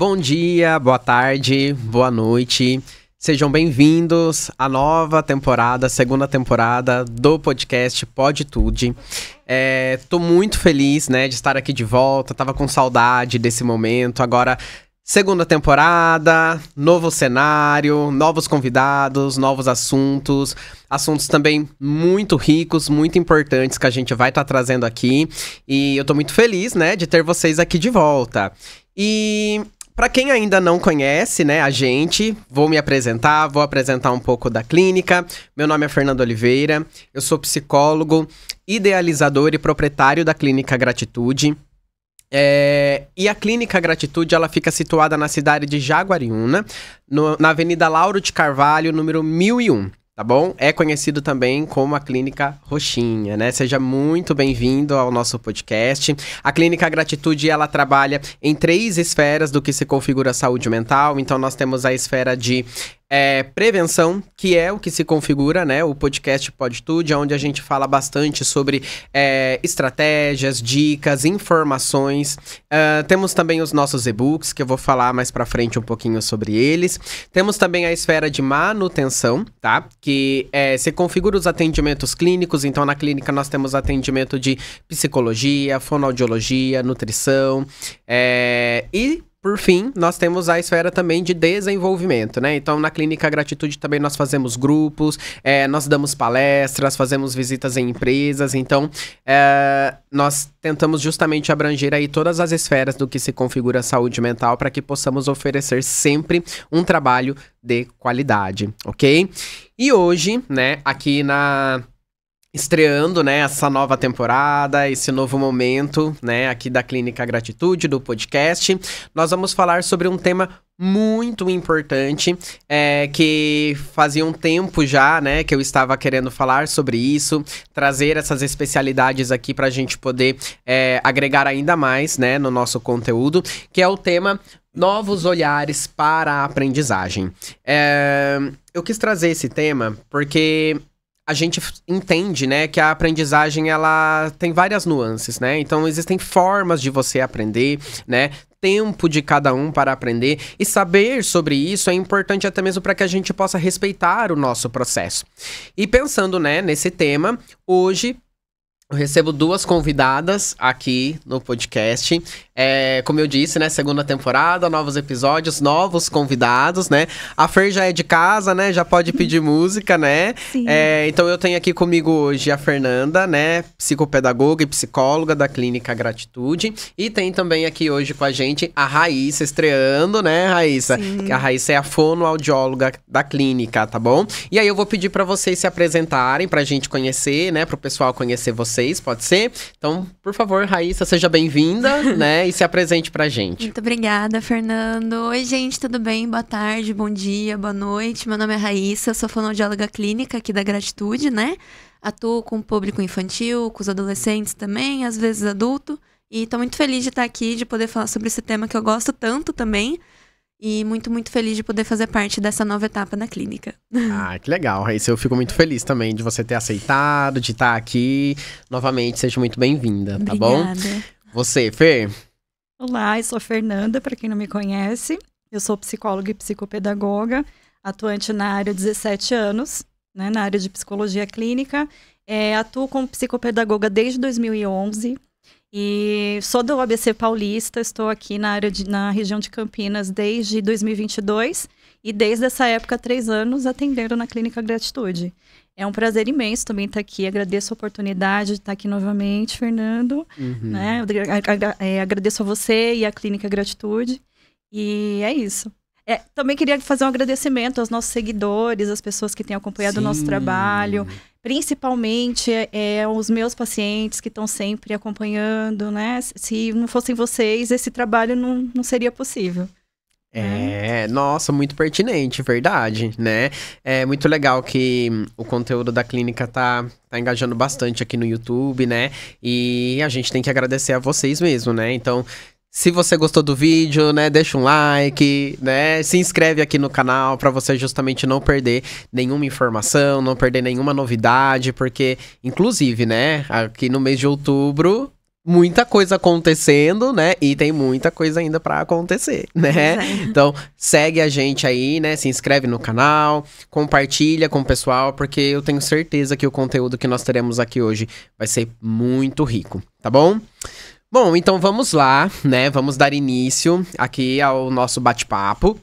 Bom dia, boa tarde, boa noite. Sejam bem-vindos à nova temporada, segunda temporada do podcast Poditude. Tô muito feliz, né, de estar aqui de volta, tava com saudade desse momento. Agora, segunda temporada, novo cenário, novos convidados, novos assuntos também muito ricos, muito importantes que a gente vai estar trazendo aqui. E eu tô muito feliz, né, de ter vocês aqui de volta. E para quem ainda não conhece, né, a gente, vou apresentar um pouco da clínica. Meu nome é Fernando Oliveira, eu sou psicólogo, idealizador e proprietário da Clínica Gratitude. E a Clínica Gratitude, ela fica situada na cidade de Jaguariúna, na Avenida Lauro de Carvalho, número 1001. Tá bom? É conhecido também como a Clínica Roxinha, né? Seja muito bem-vindo ao nosso podcast. A Clínica Gratitude, ela trabalha em 3 esferas do que se configura a saúde mental. Então, nós temos a esfera de prevenção, que é o que se configura, né? O podcast Poditude, onde a gente fala bastante sobre estratégias, dicas, informações. Temos também os nossos e-books, que eu vou falar mais pra frente um pouquinho sobre eles. Temos também a esfera de manutenção, tá? Que se configura os atendimentos clínicos. Então, na clínica, nós temos atendimento de psicologia, fonoaudiologia, nutrição, por fim, nós temos a esfera também de desenvolvimento, né? Então, na Clínica Gratitude também nós fazemos grupos, nós damos palestras, fazemos visitas em empresas. Então, nós tentamos justamente abranger aí todas as esferas do que se configura a saúde mental para que possamos oferecer sempre um trabalho de qualidade, ok? E hoje, né, aqui estreando, né, essa nova temporada, esse novo momento, né, aqui da Clínica Gratitude, do podcast, nós vamos falar sobre um tema muito importante, que fazia um tempo já, né, que eu estava querendo falar sobre isso, trazer essas especialidades aqui pra gente poder agregar ainda mais, né, no nosso conteúdo, que é o tema Novos Olhares para a Aprendizagem. Eu quis trazer esse tema porque a gente entende, né, que a aprendizagem, ela tem várias nuances, né? Então, existem formas de você aprender, né? Tempo de cada um para aprender. E saber sobre isso é importante até mesmo para que a gente possa respeitar o nosso processo. E pensando, né, nesse tema, hoje eu recebo 2 convidadas aqui no podcast. Como eu disse, né? Segunda temporada, novos episódios, novos convidados, né? A Fer já é de casa, né? Já pode pedir música, né? Sim. Então eu tenho aqui comigo hoje a Fernanda, né? Psicopedagoga e psicóloga da Clínica Gratitude. E tem também aqui hoje com a gente a Raíssa, estreando, né, Raíssa? Sim. Que a Raíssa é a fonoaudióloga da clínica, tá bom? E aí eu vou pedir pra vocês se apresentarem, pra gente conhecer, né? Pro pessoal conhecer vocês, pode ser? Então, por favor, Raíssa, seja bem-vinda, né? E se apresente pra gente. Muito obrigada, Fernando. Oi, gente, tudo bem? Boa tarde, bom dia, boa noite. Meu nome é Raíssa, sou fonoaudióloga clínica aqui da Gratitude, né? Atuo com o público infantil, com os adolescentes também, às vezes adulto. E tô muito feliz de estar aqui, de poder falar sobre esse tema que eu gosto tanto também. E muito, muito feliz de poder fazer parte dessa nova etapa da clínica. Ah, que legal, Raíssa. Eu fico muito feliz também de você ter aceitado, de estar aqui. Novamente, seja muito bem-vinda, tá bom? Obrigada. Você, Fer? Olá, eu sou Fernanda, para quem não me conhece. Eu sou psicóloga e psicopedagoga, atuante na área há 17 anos, né, na área de psicologia clínica. Atuo como psicopedagoga desde 2011 e sou do ABC Paulista, estou aqui na região de Campinas desde 2022 e desde essa época, 3 anos, atendendo na Clínica Gratitude. É um prazer imenso também estar aqui. Agradeço a oportunidade de estar aqui novamente, Fernando. Né? Agradeço a você e a Clínica Gratitude. E é isso. Também queria fazer um agradecimento aos nossos seguidores, às pessoas que têm acompanhado o nosso trabalho. Principalmente os meus pacientes que estão sempre acompanhando, né? Se não fossem vocês, esse trabalho não seria possível. Nossa, muito pertinente, verdade, né? É muito legal que o conteúdo da clínica tá engajando bastante aqui no YouTube, né? E a gente tem que agradecer a vocês mesmo, né? Então, se você gostou do vídeo, né, deixa um like, né? Se inscreve aqui no canal para você justamente não perder nenhuma informação, não perder nenhuma novidade, porque, inclusive, né, aqui no mês de outubro muita coisa acontecendo, né? E tem muita coisa ainda pra acontecer, né? Então, segue a gente aí, né? Se inscreve no canal, compartilha com o pessoal, porque eu tenho certeza que o conteúdo que nós teremos aqui hoje vai ser muito rico, tá bom? Bom, então vamos lá, né? Vamos dar início aqui ao nosso bate-papo.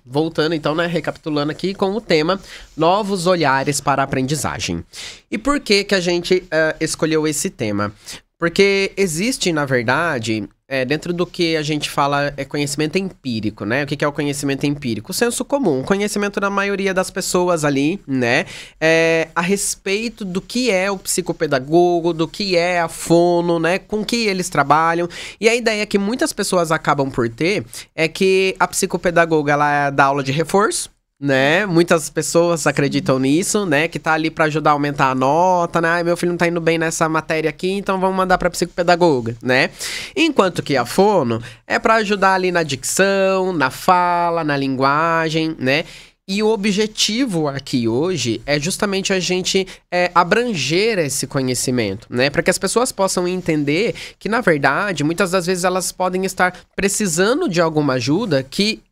Voltando então, né, recapitulando aqui com o tema Novos Olhares para a Aprendizagem. E por que que a gente escolheu esse tema? Porque existe, na verdade, dentro do que a gente fala conhecimento empírico, né? O que é o conhecimento empírico? O senso comum, conhecimento da maioria das pessoas ali, né? A respeito do que é o psicopedagogo, do que é a fono, né? Com que eles trabalham. E a ideia que muitas pessoas acabam por ter é que a psicopedagoga, ela dá aula de reforço, né? Muitas pessoas acreditam nisso, né? Que tá ali pra ajudar a aumentar a nota, né? Meu filho não tá indo bem nessa matéria aqui, então vamos mandar pra psicopedagoga, né? Enquanto que a fono é pra ajudar ali na dicção, na fala, na linguagem, né? E o objetivo aqui hoje é justamente a gente abranger esse conhecimento, né? Para que as pessoas possam entender que, na verdade, muitas das vezes elas podem estar precisando de alguma ajuda que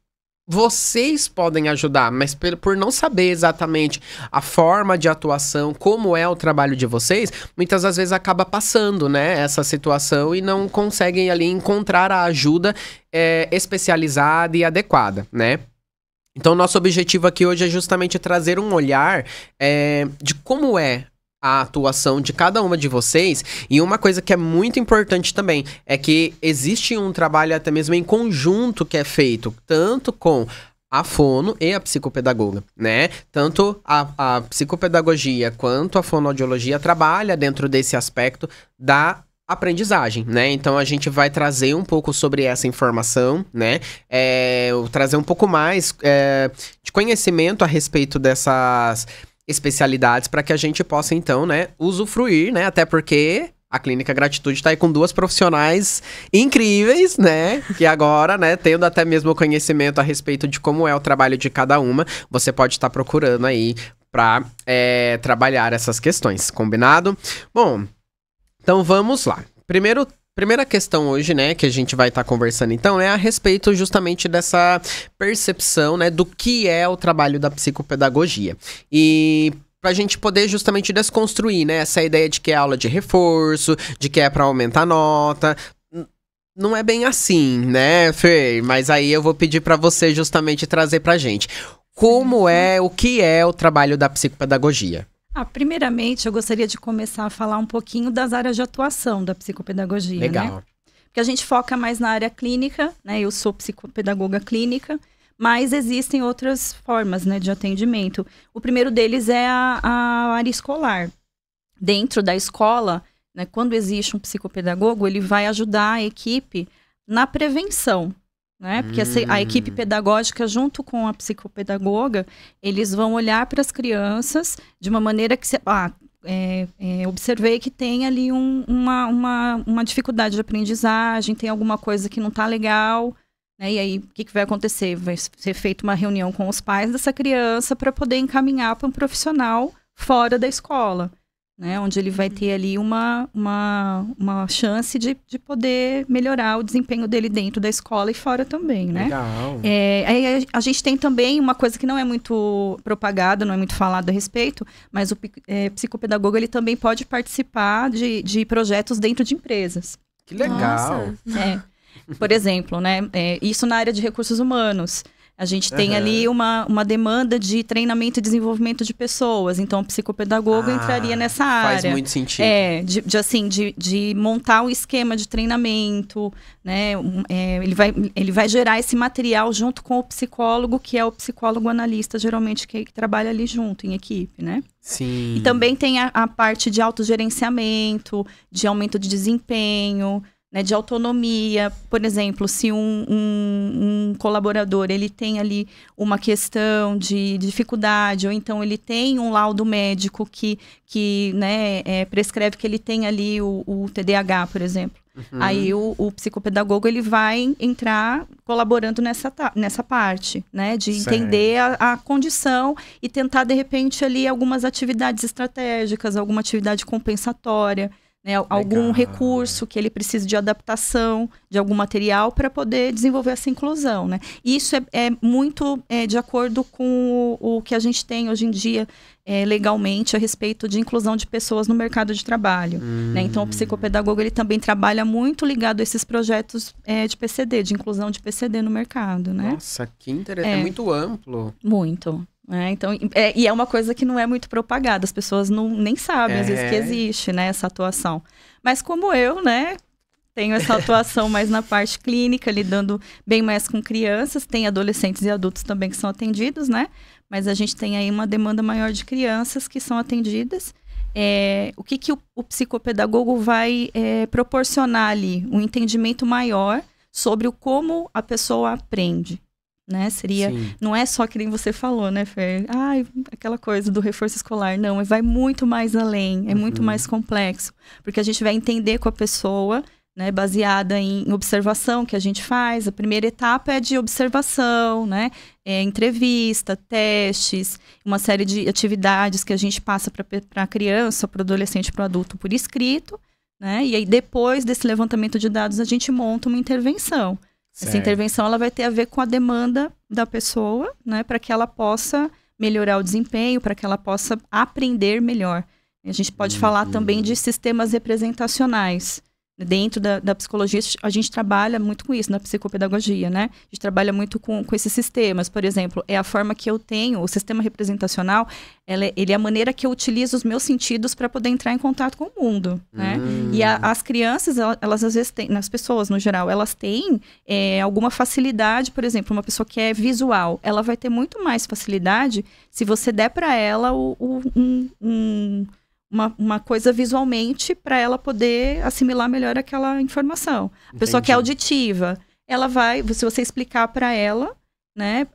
vocês podem ajudar, mas por não saber exatamente a forma de atuação, como é o trabalho de vocês, muitas das vezes acaba passando, né, essa situação e não conseguem ali encontrar a ajuda especializada e adequada, né? Então, nosso objetivo aqui hoje é justamente trazer um olhar de como é a atuação de cada uma de vocês. E uma coisa que é muito importante também é que existe um trabalho até mesmo em conjunto que é feito tanto com a fono e a psicopedagoga, né? Tanto a psicopedagogia quanto a fonoaudiologia trabalha dentro desse aspecto da aprendizagem, né? Então a gente vai trazer um pouco sobre essa informação, né? Trazer um pouco mais de conhecimento a respeito dessas especialidades para que a gente possa, então, né, usufruir, né, até porque a Clínica Gratitude está aí com duas profissionais incríveis, né, que agora, né, tendo até mesmo o conhecimento a respeito de como é o trabalho de cada uma, você pode estar procurando aí para trabalhar essas questões, combinado? Bom, então vamos lá. Primeira questão hoje, né, que a gente vai estar conversando então, é a respeito justamente dessa percepção, né, do que é o trabalho da psicopedagogia. E pra gente poder justamente desconstruir, né, essa ideia de que é aula de reforço, de que é pra aumentar a nota. Não é bem assim, né, Fê? Mas aí eu vou pedir pra você justamente trazer pra gente. O que é o trabalho da psicopedagogia? Primeiramente, eu gostaria de começar a falar um pouquinho das áreas de atuação da psicopedagogia. Legal. Né? Porque a gente foca mais na área clínica, né? Eu sou psicopedagoga clínica, mas existem outras formas, né, de atendimento. O primeiro deles é a área escolar. Dentro da escola, né, quando existe um psicopedagogo, ele vai ajudar a equipe na prevenção. Né? Porque a equipe pedagógica, junto com a psicopedagoga, eles vão olhar para as crianças de uma maneira que observei que tem ali uma dificuldade de aprendizagem, tem alguma coisa que não está legal, né? E aí o que vai acontecer? Vai ser feita uma reunião com os pais dessa criança para poder encaminhar para um profissional fora da escola. Né, onde ele vai ter ali uma chance de poder melhorar o desempenho dele dentro da escola e fora também, né? Legal. Aí a gente tem também uma coisa que não é muito propagada, não é muito falado a respeito, mas o psicopedagogo ele também pode participar de projetos dentro de empresas. Que legal. Por exemplo, né, isso na área de recursos humanos. A gente tem ali uma demanda de treinamento e desenvolvimento de pessoas. Então, o psicopedagogo entraria nessa área. Faz muito sentido. De montar um esquema de treinamento, né? Ele vai gerar esse material junto com o psicólogo, que é o psicólogo analista, geralmente, que trabalha ali junto, em equipe, né? Sim. E também tem a parte de autogerenciamento, de aumento de desempenho, né, de autonomia. Por exemplo, se um colaborador ele tem ali uma questão de dificuldade, ou então ele tem um laudo médico que né, prescreve que ele tem ali o TDAH, por exemplo. Aí o psicopedagogo ele vai entrar colaborando nessa parte, né, de entender a condição e tentar, de repente, ali algumas atividades estratégicas, alguma atividade compensatória, né, algum recurso que ele precise de adaptação de algum material para poder desenvolver essa inclusão, né? E isso é muito de acordo com o que a gente tem hoje em dia legalmente a respeito de inclusão de pessoas no mercado de trabalho, né? Então, o psicopedagogo ele também trabalha muito ligado a esses projetos de PCD, de inclusão de PCD no mercado, né? Nossa, que interessante. É muito amplo. Muito. Então, e é uma coisa que não é muito propagada, as pessoas nem sabem, às vezes, que existe, né, essa atuação. Mas como eu, né, tenho essa atuação mais na parte clínica, lidando bem mais com crianças, tem adolescentes e adultos também que são atendidos, né, mas a gente tem aí uma demanda maior de crianças que são atendidas. O que o psicopedagogo vai proporcionar ali? Um entendimento maior sobre como a pessoa aprende. Né? Não é só que nem você falou, né, Fer? Aquela coisa do reforço escolar. Não, vai muito mais além, é muito mais complexo. Porque a gente vai entender com a pessoa, né, baseada em observação que a gente faz. A primeira etapa é de observação, né? Entrevista, testes, uma série de atividades que a gente passa para a criança, para o adolescente, para o adulto por escrito, né? E aí, depois desse levantamento de dados, a gente monta uma intervenção. Certo. Essa intervenção ela vai ter a ver com a demanda da pessoa, né, para que ela possa melhorar o desempenho, para que ela possa aprender melhor. A gente pode falar também de sistemas representacionais. Dentro da psicologia, a gente trabalha muito com isso, na psicopedagogia, né? A gente trabalha muito com esses sistemas. Por exemplo, é a forma que eu tenho, o sistema representacional, ele é a maneira que eu utilizo os meus sentidos para poder entrar em contato com o mundo, né? E as crianças, elas às vezes têm, nas pessoas no geral, elas têm alguma facilidade, por exemplo, uma pessoa que é visual, ela vai ter muito mais facilidade se você der para ela uma coisa visualmente para ela poder assimilar melhor aquela informação. A pessoa que é auditiva, ela vai, se você explicar para ela, né,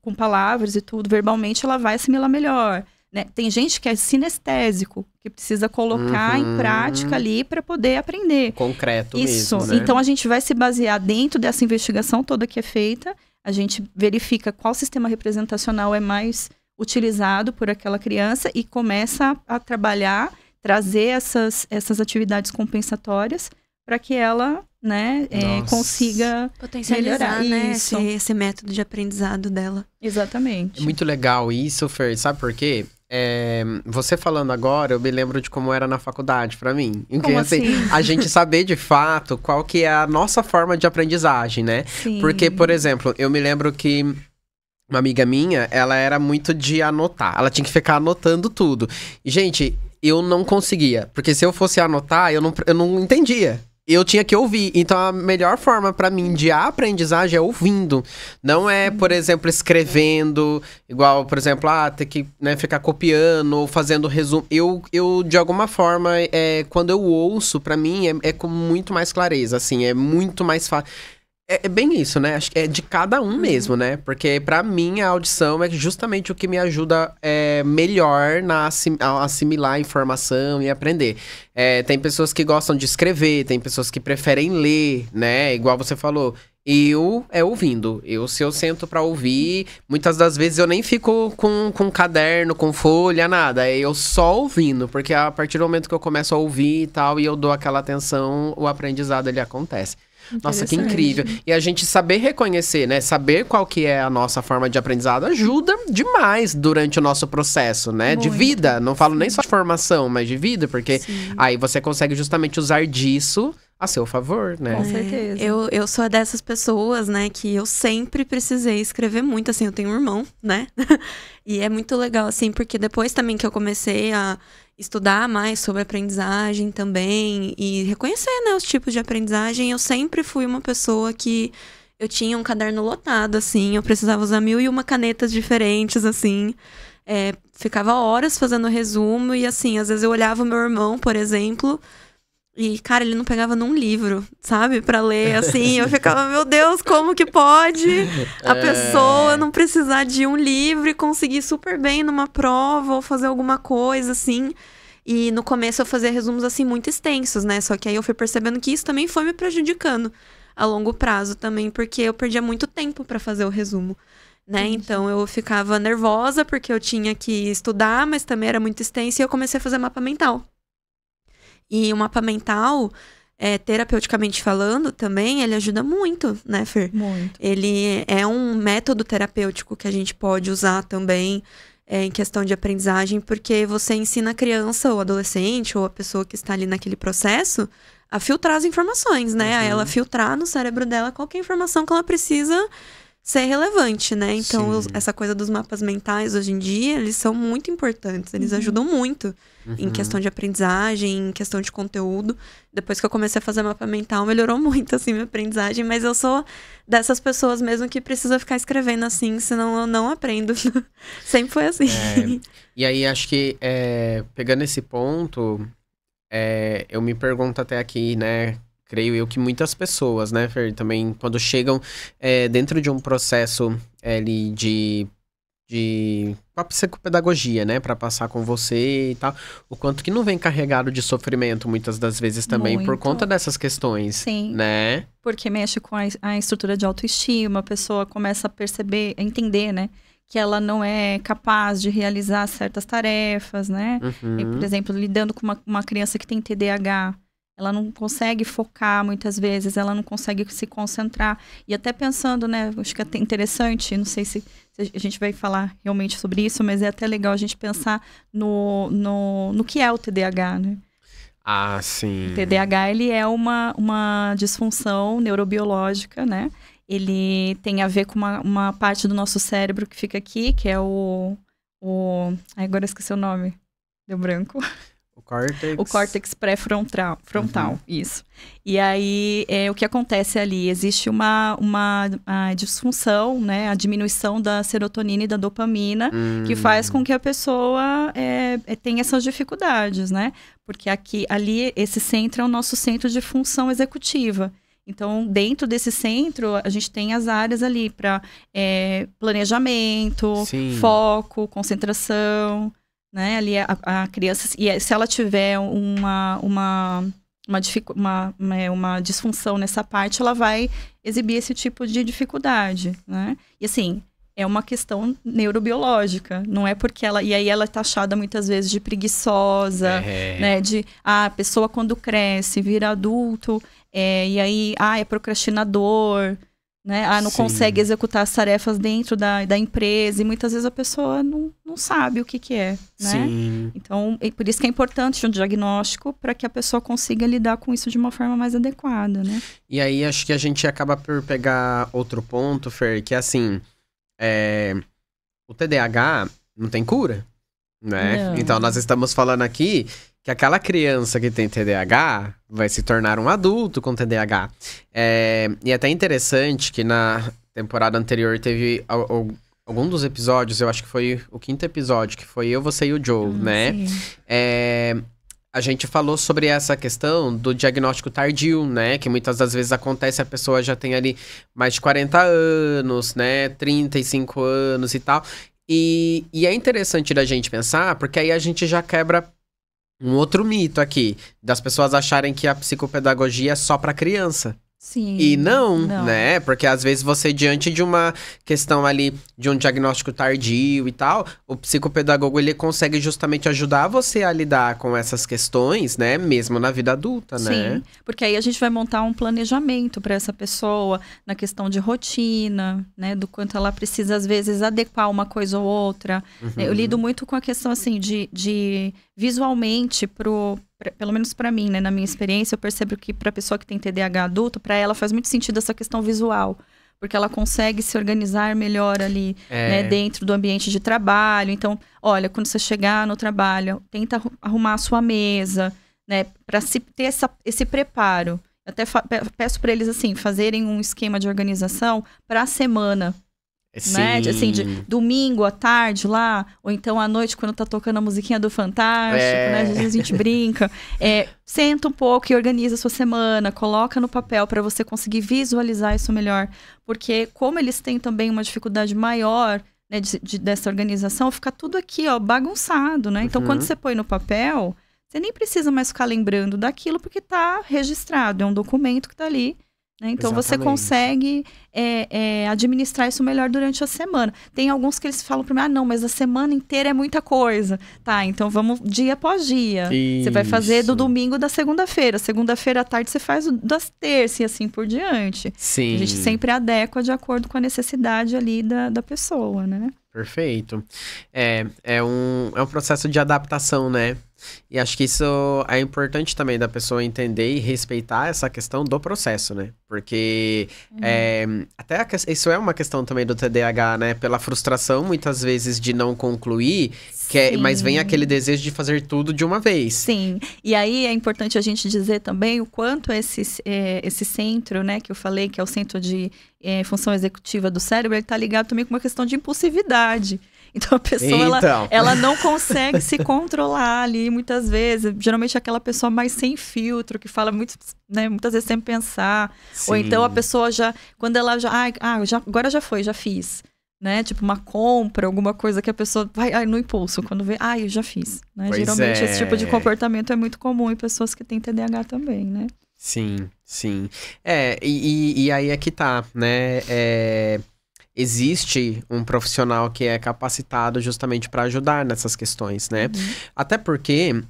com palavras e tudo, verbalmente, ela vai assimilar melhor. Né? Tem gente que é sinestésico, que precisa colocar em prática ali para poder aprender. Concreto isso mesmo, né? Então, a gente vai se basear dentro dessa investigação toda que é feita, a gente verifica qual sistema representacional é mais utilizado por aquela criança e começa a trabalhar, trazer essas atividades compensatórias para que ela, né, consiga potencializar, né, esse método de aprendizado dela. Exatamente. É muito legal isso, Fer. Sabe por quê? Você falando agora, eu me lembro de como era na faculdade pra mim. Como assim? A gente saber de fato qual que é a nossa forma de aprendizagem, né? Sim. Porque, por exemplo, eu me lembro que uma amiga minha, ela era muito de anotar. Ela tinha que ficar anotando tudo. E, gente, eu não conseguia. Porque se eu fosse anotar, eu não entendia. Eu tinha que ouvir. Então, a melhor forma pra mim de aprendizagem é ouvindo. Não é, por exemplo, escrevendo. Igual, por exemplo, ter que, né, ficar copiando ou fazendo resumo. Eu de alguma forma, quando eu ouço, pra mim, é com muito mais clareza. Assim, é muito mais fácil. É bem isso, né? Acho que é de cada um mesmo, né? Porque pra mim a audição é justamente o que me ajuda melhor a assimilar a informação e aprender. Tem pessoas que gostam de escrever, tem pessoas que preferem ler, né? Igual você falou. Eu ouvindo. Se eu sento pra ouvir, muitas das vezes eu nem fico com caderno, com folha, nada. Eu só ouvindo, porque a partir do momento que eu começo a ouvir e tal, e eu dou aquela atenção, o aprendizado ele acontece. Nossa, que incrível. E a gente saber reconhecer, né? Saber qual que é a nossa forma de aprendizado ajuda demais durante o nosso processo, né? Muito. De vida. Não falo nem só de formação, mas de vida, porque aí você consegue justamente usar disso a seu favor, né? Com certeza. Eu sou dessas pessoas, né, que eu sempre precisei escrever muito, assim, eu tenho um irmão, né? E é muito legal, assim, porque depois também que eu comecei a estudar mais sobre aprendizagem também e reconhecer, né, os tipos de aprendizagem, eu sempre fui uma pessoa que eu tinha um caderno lotado, assim, eu precisava usar 1001 canetas diferentes, assim, ficava horas fazendo resumo e, assim, às vezes eu olhava o meu irmão, por exemplo, e, cara, ele não pegava num livro, sabe, pra ler, assim, eu ficava, meu Deus, como que pode a pessoa não precisar de um livro e conseguir super bem numa prova ou fazer alguma coisa, assim. E no começo eu fazia resumos, assim, muito extensos, né, só que aí eu fui percebendo que isso também foi me prejudicando a longo prazo também, porque eu perdia muito tempo pra fazer o resumo, né, então eu ficava nervosa porque eu tinha que estudar, mas também era muito extenso e eu comecei a fazer mapa mental. E o mapa mental, terapeuticamente falando também, ele ajuda muito, né, Fer? Muito. Ele é um método terapêutico que a gente pode usar também em questão de aprendizagem, porque você ensina a criança ou adolescente ou a pessoa que está ali naquele processo a filtrar as informações, né? A ela filtrar no cérebro dela qualquer informação que ela precisa ser relevante, né? Então, essa coisa dos mapas mentais, hoje em dia, eles são muito importantes. Eles ajudam muito em questão de aprendizagem, em questão de conteúdo. Depois que eu comecei a fazer mapa mental, melhorou muito, assim, minha aprendizagem. Mas eu sou dessas pessoas mesmo que precisa ficar escrevendo assim, senão eu não aprendo. Sempre foi assim. E aí, acho que, pegando esse ponto, eu me pergunto até aqui, né? Creio eu que muitas pessoas, né, Fer, também quando chegam dentro de um processo ali de psicopedagogia, né, para passar com você e tal, o quanto que não vem carregado de sofrimento muitas das vezes também Muito. por conta dessas questões, Sim. né? Porque mexe com a estrutura de autoestima, a pessoa começa a perceber, a entender, né, que ela não é capaz de realizar certas tarefas, né? E, por exemplo, lidando com uma criança que tem TDAH, ela não consegue focar muitas vezes, ela não consegue se concentrar. E até pensando, né, acho que é até interessante, não sei se a gente vai falar realmente sobre isso, mas é até legal a gente pensar no que é o TDAH, né? Ah, sim. O TDAH, ele é uma disfunção neurobiológica, né? Ele tem a ver com uma parte do nosso cérebro que fica aqui, que é agora eu esqueci o nome, deu branco. O córtex pré-frontal, isso. E aí, o que acontece ali? Existe uma disfunção, né? A diminuição da serotonina e da dopamina, que faz com que a pessoa tenha essas dificuldades, né? Porque ali, esse centro é o nosso centro de função executiva. Então, dentro desse centro, a gente tem as áreas ali para planejamento, foco, concentração, né? Ali a criança, e se ela tiver uma disfunção nessa parte, ela vai exibir esse tipo de dificuldade, né? E assim, é uma questão neurobiológica, não é porque e aí ela é taxada muitas vezes de preguiçosa, né? A pessoa quando cresce, vira adulto, e aí, é procrastinador, né? Não consegue executar as tarefas dentro da empresa, e muitas vezes a pessoa não sabe o que é, né? Sim. Então, por isso que é importante um diagnóstico para que a pessoa consiga lidar com isso de uma forma mais adequada, né? E aí, acho que a gente acaba por pegar outro ponto, Fer, que é assim, o TDAH não tem cura, né? Não. Então, nós estamos falando aqui que aquela criança que tem TDAH vai se tornar um adulto com TDAH. E é até interessante que na temporada anterior teve algum dos episódios, eu acho que foi o 5º episódio, que foi Eu, Você e o Joe, né? A gente falou sobre essa questão do diagnóstico tardio, né? Que muitas das vezes acontece, a pessoa já tem ali mais de 40 anos, né? 35 anos e tal. E é interessante da gente pensar, porque aí a gente já quebra um outro mito aqui, das pessoas acharem que a psicopedagogia é só para criança. Sim. E não, né? Porque às vezes você, diante de uma questão ali, de um diagnóstico tardio e tal, o psicopedagogo, ele consegue justamente ajudar você a lidar com essas questões, né? Mesmo na vida adulta, né? Sim, porque aí a gente vai montar um planejamento para essa pessoa, na questão de rotina, né? Do quanto ela precisa, às vezes, adequar uma coisa ou outra. Eu lido muito com a questão, assim, de visualmente pelo menos para mim, né, na minha experiência, eu percebo que para a pessoa que tem TDAH adulto, para ela faz muito sentido essa questão visual, porque ela consegue se organizar melhor ali, né, dentro do ambiente de trabalho. Então, olha, quando você chegar no trabalho, tenta arrumar a sua mesa, né, para ter esse preparo. Eu até peço para eles, assim, fazerem um esquema de organização para a semana. Né? Assim, de domingo à tarde lá, ou então à noite, quando tá tocando a musiquinha do Fantástico, né? Às vezes a gente brinca. Senta um pouco e organiza a sua semana, coloca no papel para você conseguir visualizar isso melhor. Porque como eles têm também uma dificuldade maior, né, dessa organização, fica tudo aqui, ó, bagunçado, né? Então, quando você põe no papel, você nem precisa mais ficar lembrando daquilo, porque tá registrado, é um documento que tá ali. né? Então, Exatamente. você consegue administrar isso melhor durante a semana. Tem alguns que eles falam para mim, não, mas a semana inteira é muita coisa. Tá, então vamos dia após dia. Você vai fazer do domingo da segunda-feira. Segunda-feira à tarde você faz das terças e assim por diante. Sim. A gente sempre adequa de acordo com a necessidade ali da pessoa, né? Perfeito. É um processo de adaptação, né? E acho que isso é importante também da pessoa entender e respeitar essa questão do processo, né? Porque isso é uma questão também do TDAH, né? Pela frustração, muitas vezes, de não concluir, mas vem aquele desejo de fazer tudo de uma vez. Sim. E aí é importante a gente dizer também o quanto esse centro, né? Que eu falei, que é o centro de função executiva do cérebro, ele tá ligado também com uma questão de impulsividade. Então, a pessoa, ela não consegue se controlar ali, muitas vezes. Geralmente, aquela pessoa mais sem filtro, que fala muito, né, muitas vezes sem pensar. Sim. Ou então, a pessoa quando ela agora já foi, já fiz. Né? Tipo, uma compra, alguma coisa que a pessoa vai no impulso. Quando vê, eu já fiz. Né? Geralmente, esse tipo de comportamento é muito comum em pessoas que têm TDAH também, né? Sim, sim. E aí é que tá, né? Existe um profissional que é capacitado justamente para ajudar nessas questões, né? Até porque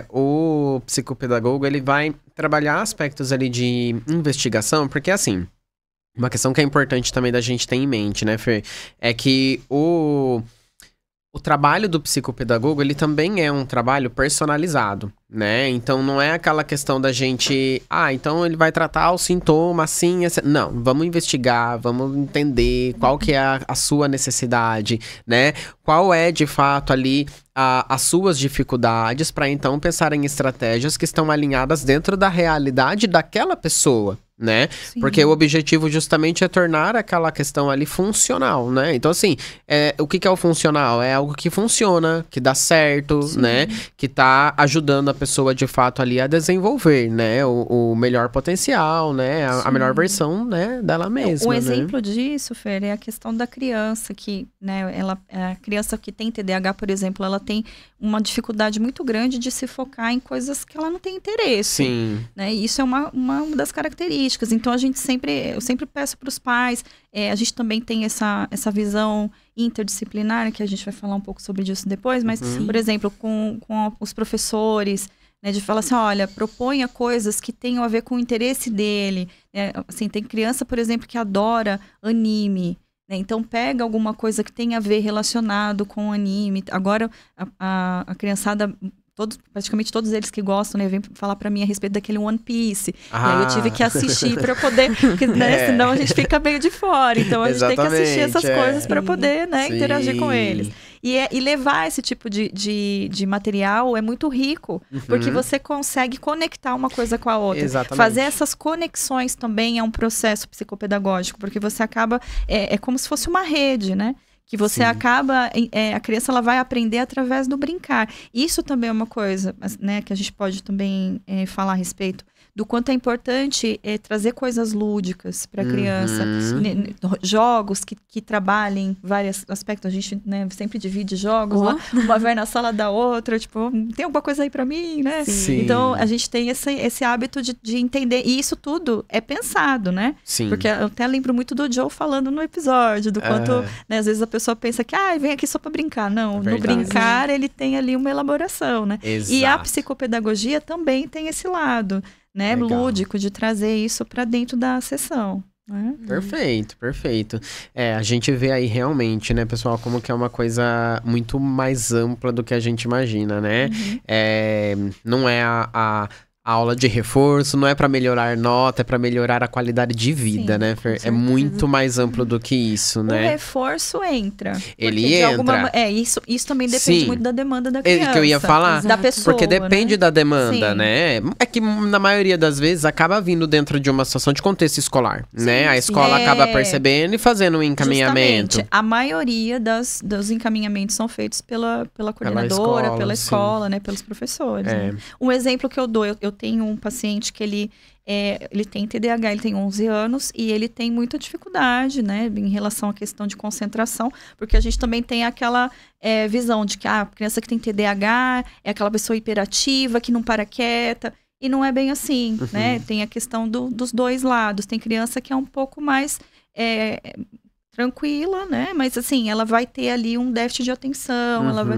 o psicopedagogo, ele vai trabalhar aspectos ali de investigação, porque assim, uma questão que é importante também da gente ter em mente, né, Fer? É que o trabalho do psicopedagogo, ele também é um trabalho personalizado, né? Então, não é aquela questão da gente... então ele vai tratar o sintoma assim... Não, vamos investigar, vamos entender qual que é a sua necessidade, né? Qual é, de fato, ali as suas dificuldades para, então, pensar em estratégias que estão alinhadas dentro da realidade daquela pessoa, né? Sim. Porque o objetivo justamente é tornar aquela questão ali funcional, né? Então, assim, o que é o funcional? É algo que funciona, que dá certo, sim, né? Que tá ajudando a pessoa, de fato, ali a desenvolver, né? O melhor potencial, né? A melhor versão, né? Dela mesma, Um exemplo disso, Fer, é a questão da criança que, né? A criança que tem TDAH, por exemplo, ela tem uma dificuldade muito grande de se focar em coisas que ela não tem interesse. Sim. Né? E isso é uma das características. Então, eu sempre peço para os pais, a gente também tem essa visão interdisciplinar, que a gente vai falar um pouco sobre isso depois, mas, por exemplo, com os professores, né, de falar assim, olha, proponha coisas que tenham a ver com o interesse dele. Assim, tem criança, por exemplo, que adora anime. Então, pega alguma coisa que tenha a ver relacionado com o anime. Agora, a criançada, praticamente todos eles que gostam, né, vêm falar pra mim a respeito daquele One Piece. E aí eu tive que assistir pra eu poder, porque, né, senão a gente fica meio de fora. Então, a gente tem que assistir essas coisas pra poder, né, interagir com eles. E levar esse tipo de material é muito rico, porque você consegue conectar uma coisa com a outra. Exatamente. Fazer essas conexões também é um processo psicopedagógico, porque você acaba... É como se fosse uma rede, né? Que você acaba... a criança ela vai aprender através do brincar. Isso também é uma coisa, né, que a gente pode também falar a respeito do quanto é importante trazer coisas lúdicas para a criança. Jogos que trabalhem vários aspectos. A gente, né, sempre divide jogos. Uma vai na sala da outra. Tipo, tem alguma coisa aí para mim, né? Sim. Então, a gente tem esse hábito de entender. E isso tudo é pensado, né? Sim. Porque eu até lembro muito do Joe falando no episódio. Do quanto, né, às vezes a pessoa pensa que vem aqui só para brincar. Não, no brincar ele tem ali uma elaboração, né? Exato. E a psicopedagogia também tem esse lado, né, lúdico, de trazer isso para dentro da sessão. Né? Perfeito. A gente vê aí realmente, né, pessoal, como que é uma coisa muito mais ampla do que a gente imagina, né? Não é a aula de reforço, não é para melhorar nota, é para melhorar a qualidade de vida, né, Fer? É muito mais amplo do que isso, né? O reforço entra. Ele entra. Isso também depende muito da demanda da criança. Que eu ia falar. Da pessoa, porque depende, né, da demanda, né? É que na maioria das vezes acaba vindo dentro de uma situação de contexto escolar, né? A escola acaba percebendo e fazendo um encaminhamento. Justamente. A maioria dos encaminhamentos são feitos pela coordenadora, pela escola, né? Pelos professores. Né? Um exemplo que eu dou, eu tenho um paciente que ele tem TDAH, ele tem 11 anos e ele tem muita dificuldade, né, em relação à questão de concentração, porque a gente também tem aquela visão de que a criança que tem TDAH é aquela pessoa hiperativa, que não para quieta. e não é bem assim, né? Tem a questão dos dois lados. Tem criança que é um pouco mais tranquila, né? Mas assim, ela vai ter ali um déficit de atenção, ela vai,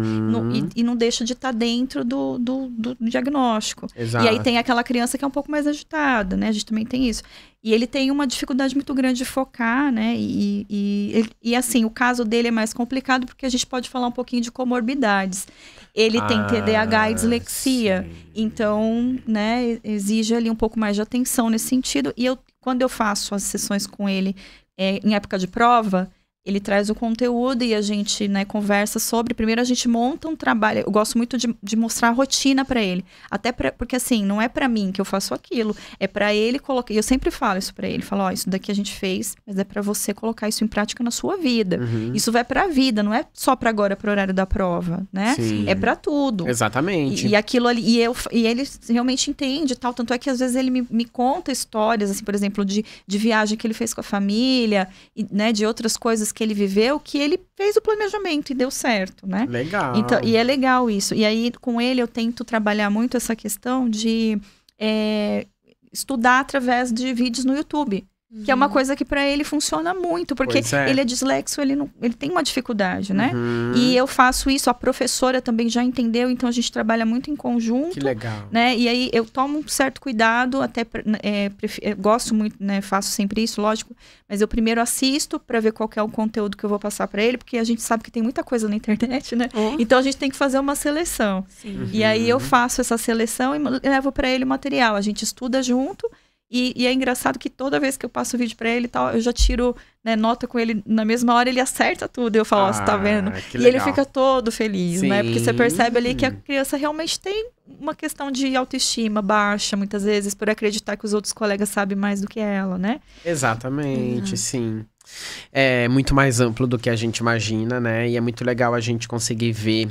e não deixa de estar dentro do diagnóstico. Exato. E aí tem aquela criança que é um pouco mais agitada, né? A gente também tem isso. E ele tem uma dificuldade muito grande de focar, né? E assim, o caso dele é mais complicado porque a gente pode falar um pouquinho de comorbidades. Ele tem TDAH e dislexia, sim. Então, né, exige ali um pouco mais de atenção nesse sentido. E quando eu faço as sessões com ele, em época de prova, ele traz o conteúdo e a gente, né, conversa sobre. Primeiro a gente monta um trabalho. Eu gosto muito de mostrar a rotina para ele. Até porque assim, não é para mim que eu faço aquilo, é para ele colocar. E eu sempre falo isso para ele, falo, isso daqui a gente fez, mas é para você colocar isso em prática na sua vida. Isso vai para a vida, não é só para agora, para o horário da prova, né? Sim. É para tudo. Exatamente. E aquilo ali, e ele realmente entende, tal, tanto é que às vezes ele me conta histórias, assim, por exemplo, de viagem que ele fez com a família, né, de outras coisas que ele viveu, que ele fez o planejamento e deu certo, né? Legal. Então, e é legal isso. E aí, com ele, eu tento trabalhar muito essa questão de estudar através de vídeos no YouTube. Que é uma coisa que para ele funciona muito, porque ele é dislexo, ele tem uma dificuldade, né? E eu faço isso, a professora também já entendeu, então a gente trabalha muito em conjunto. Que legal. Né? E aí eu tomo um certo cuidado, até gosto muito, né? Faço sempre isso, lógico, mas eu primeiro assisto para ver qual que é o conteúdo que eu vou passar para ele, porque a gente sabe que tem muita coisa na internet, né? Então a gente tem que fazer uma seleção. E aí eu faço essa seleção e levo para ele o material, a gente estuda junto. E é engraçado que toda vez que eu passo o vídeo pra ele e tal, eu já tiro, né, nota com ele na mesma hora, ele acerta tudo. Eu falo, você tá vendo? E ele fica todo feliz, né? Porque você percebe ali que a criança realmente tem uma questão de autoestima baixa, muitas vezes, por acreditar que os outros colegas sabem mais do que ela, né? Exatamente, sim. É muito mais amplo do que a gente imagina, né? E é muito legal a gente conseguir ver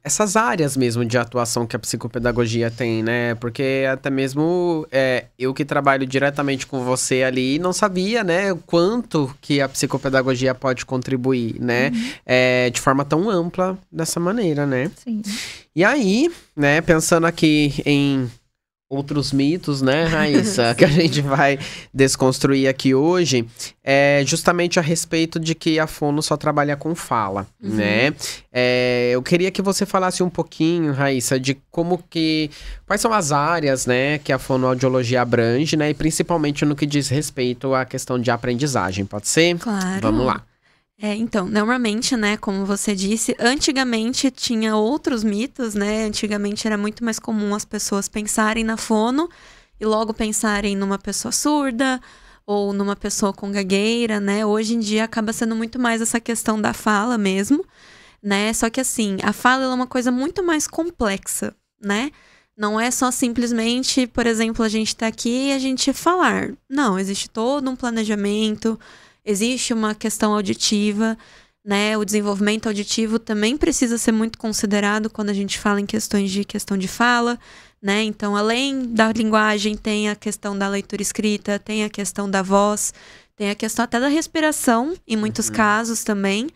essas áreas mesmo de atuação que a psicopedagogia tem, né? Porque até mesmo eu que trabalho diretamente com você ali, não sabia, né? O quanto que a psicopedagogia pode contribuir, né? De forma tão ampla dessa maneira, né? Sim. E aí, né? Pensando aqui em outros mitos, né, Raíssa, que a gente vai desconstruir aqui hoje, é justamente a respeito de que a fono só trabalha com fala, né? Eu queria que você falasse um pouquinho, Raíssa, de quais são as áreas, né, que a fonoaudiologia abrange, né, e principalmente no que diz respeito à questão de aprendizagem, pode ser? Claro. Vamos lá. Então, normalmente, né, como você disse, antigamente tinha outros mitos, né? Antigamente era muito mais comum as pessoas pensarem na fono e logo pensarem numa pessoa surda ou numa pessoa com gagueira, né? Hoje em dia acaba sendo muito mais essa questão da fala mesmo, né? Só que assim, a fala é uma coisa muito mais complexa, né? Não é só simplesmente, por exemplo, a gente tá aqui e a gente falar. Não, existe todo um planejamento. Existe uma questão auditiva, né? O desenvolvimento auditivo também precisa ser muito considerado quando a gente fala em questão de fala, né? Então, além da linguagem, tem a questão da leitura escrita, tem a questão da voz, tem a questão até da respiração, em muitos casos também.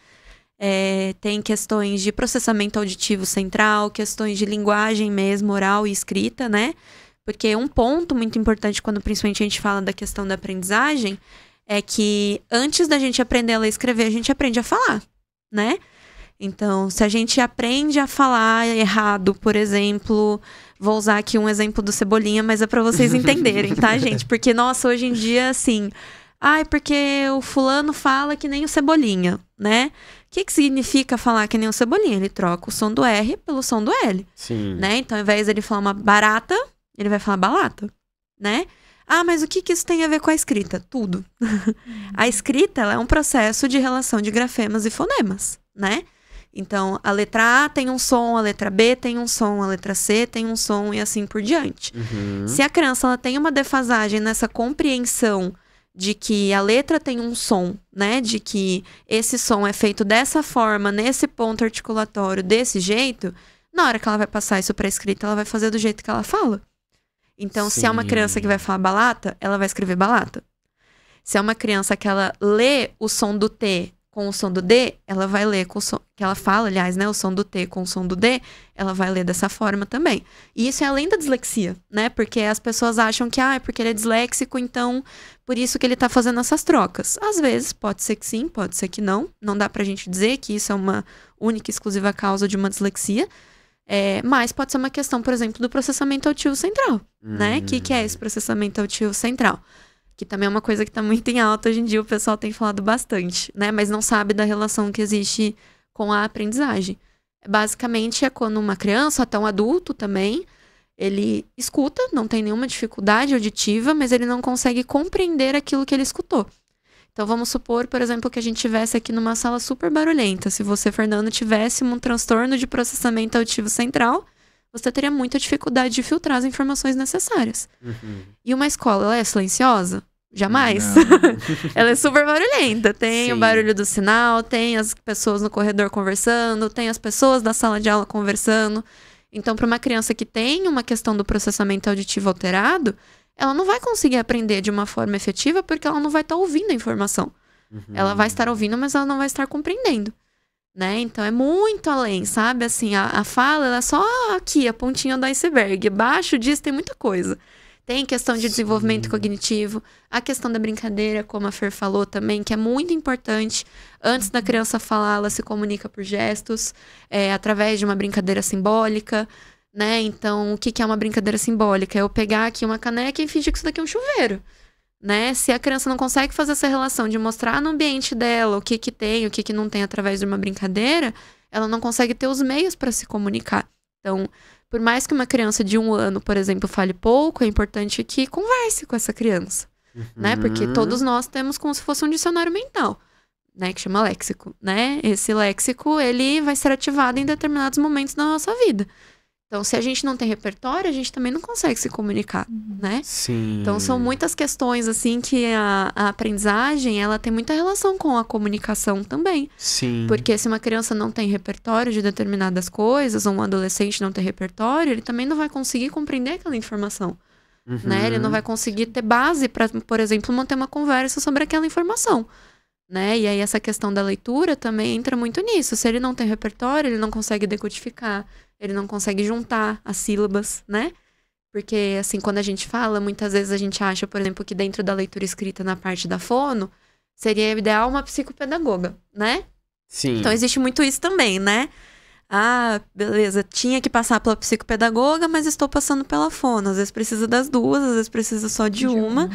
Tem questões de processamento auditivo central, questões de linguagem mesmo, oral e escrita, né? Porque um ponto muito importante quando principalmente a gente fala da questão da aprendizagem é que antes da gente aprender a ler e escrever, a gente aprende a falar, né? Então, se a gente aprende a falar errado, por exemplo, vou usar aqui um exemplo do Cebolinha, mas é pra vocês entenderem, tá, gente? Porque, nossa, hoje em dia, assim, porque o fulano fala que nem o Cebolinha, né? O que significa falar que nem o Cebolinha? Ele troca o som do R pelo som do L, Sim. né? Então, ao invés dele falar uma barata, ele vai falar balata, né? Mas o que isso tem a ver com a escrita? Tudo. A escrita, ela é um processo de relação de grafemas e fonemas, né? Então, a letra A tem um som, a letra B tem um som, a letra C tem um som e assim por diante. Se a criança ela tem uma defasagem nessa compreensão de que a letra tem um som, né? De que esse som é feito dessa forma, nesse ponto articulatório, desse jeito, na hora que ela vai passar isso para escrita, ela vai fazer do jeito que ela fala. Então, se é uma criança que vai falar balata, ela vai escrever balata. Se é uma criança que ela lê o som do T com o som do D, ela vai ler com o som... Que ela fala, aliás, né? O som do T com o som do D, ela vai ler dessa forma também. E isso é além da dislexia, né? Porque as pessoas acham que, é porque ele é disléxico, então por isso que ele tá fazendo essas trocas. Às vezes, pode ser que sim, pode ser que não. Não dá pra gente dizer que isso é uma única e exclusiva causa de uma dislexia. Mas pode ser uma questão, por exemplo, do processamento auditivo central, né? O que é esse processamento auditivo central? Que também é uma coisa que está muito em alta hoje em dia, o pessoal tem falado bastante, né? Mas não sabe da relação que existe com a aprendizagem. Basicamente, é quando uma criança, até um adulto também, ele escuta, não tem nenhuma dificuldade auditiva, mas ele não consegue compreender aquilo que ele escutou. Então, vamos supor, por exemplo, que a gente estivesse aqui numa sala super barulhenta. Se você, Fernando, tivesse um transtorno de processamento auditivo central, você teria muita dificuldade de filtrar as informações necessárias. E uma escola, ela é silenciosa? Jamais. Ela é super barulhenta. Tem o barulho do sinal, tem as pessoas no corredor conversando, tem as pessoas da sala de aula conversando. Então, para uma criança que tem uma questão do processamento auditivo alterado, ela não vai conseguir aprender de uma forma efetiva porque ela não vai estar ouvindo a informação. Ela vai estar ouvindo, mas ela não vai estar compreendendo. Né? Então é muito além, sabe? Assim, a fala, ela é só aqui, a pontinha do iceberg. Abaixo disso tem muita coisa. Tem questão de desenvolvimento cognitivo, a questão da brincadeira, como a Fer falou também, que é muito importante. Antes da criança falar, ela se comunica por gestos, através de uma brincadeira simbólica, né? Então, o que é uma brincadeira simbólica? É eu pegar aqui uma caneca e fingir que isso daqui é um chuveiro. Né? Se a criança não consegue fazer essa relação de mostrar no ambiente dela o que tem, o que não tem através de uma brincadeira, ela não consegue ter os meios para se comunicar. Então, por mais que uma criança de 1 ano, por exemplo, fale pouco, é importante que converse com essa criança, né? Porque todos nós temos como se fosse um dicionário mental, né? Que chama léxico, né? Esse léxico, ele vai ser ativado em determinados momentos da nossa vida. Então, se a gente não tem repertório, a gente também não consegue se comunicar, né? Sim. Então, são muitas questões, assim, que a aprendizagem, ela tem muita relação com a comunicação também. Sim. Porque se uma criança não tem repertório de determinadas coisas, ou um adolescente não tem repertório, ele também não vai conseguir compreender aquela informação, né? Ele não vai conseguir ter base para, por exemplo, manter uma conversa sobre aquela informação, né? E aí, essa questão da leitura também entra muito nisso. Se ele não tem repertório, ele não consegue decodificar, ele não consegue juntar as sílabas, né? Porque, assim, quando a gente fala, muitas vezes a gente acha, por exemplo, que dentro da leitura escrita na parte da fono, seria ideal uma psicopedagoga, né? Sim. Então, existe muito isso também, né? Ah, beleza, tinha que passar pela psicopedagoga, mas estou passando pela fono. Às vezes precisa das duas, às vezes precisa só de uma.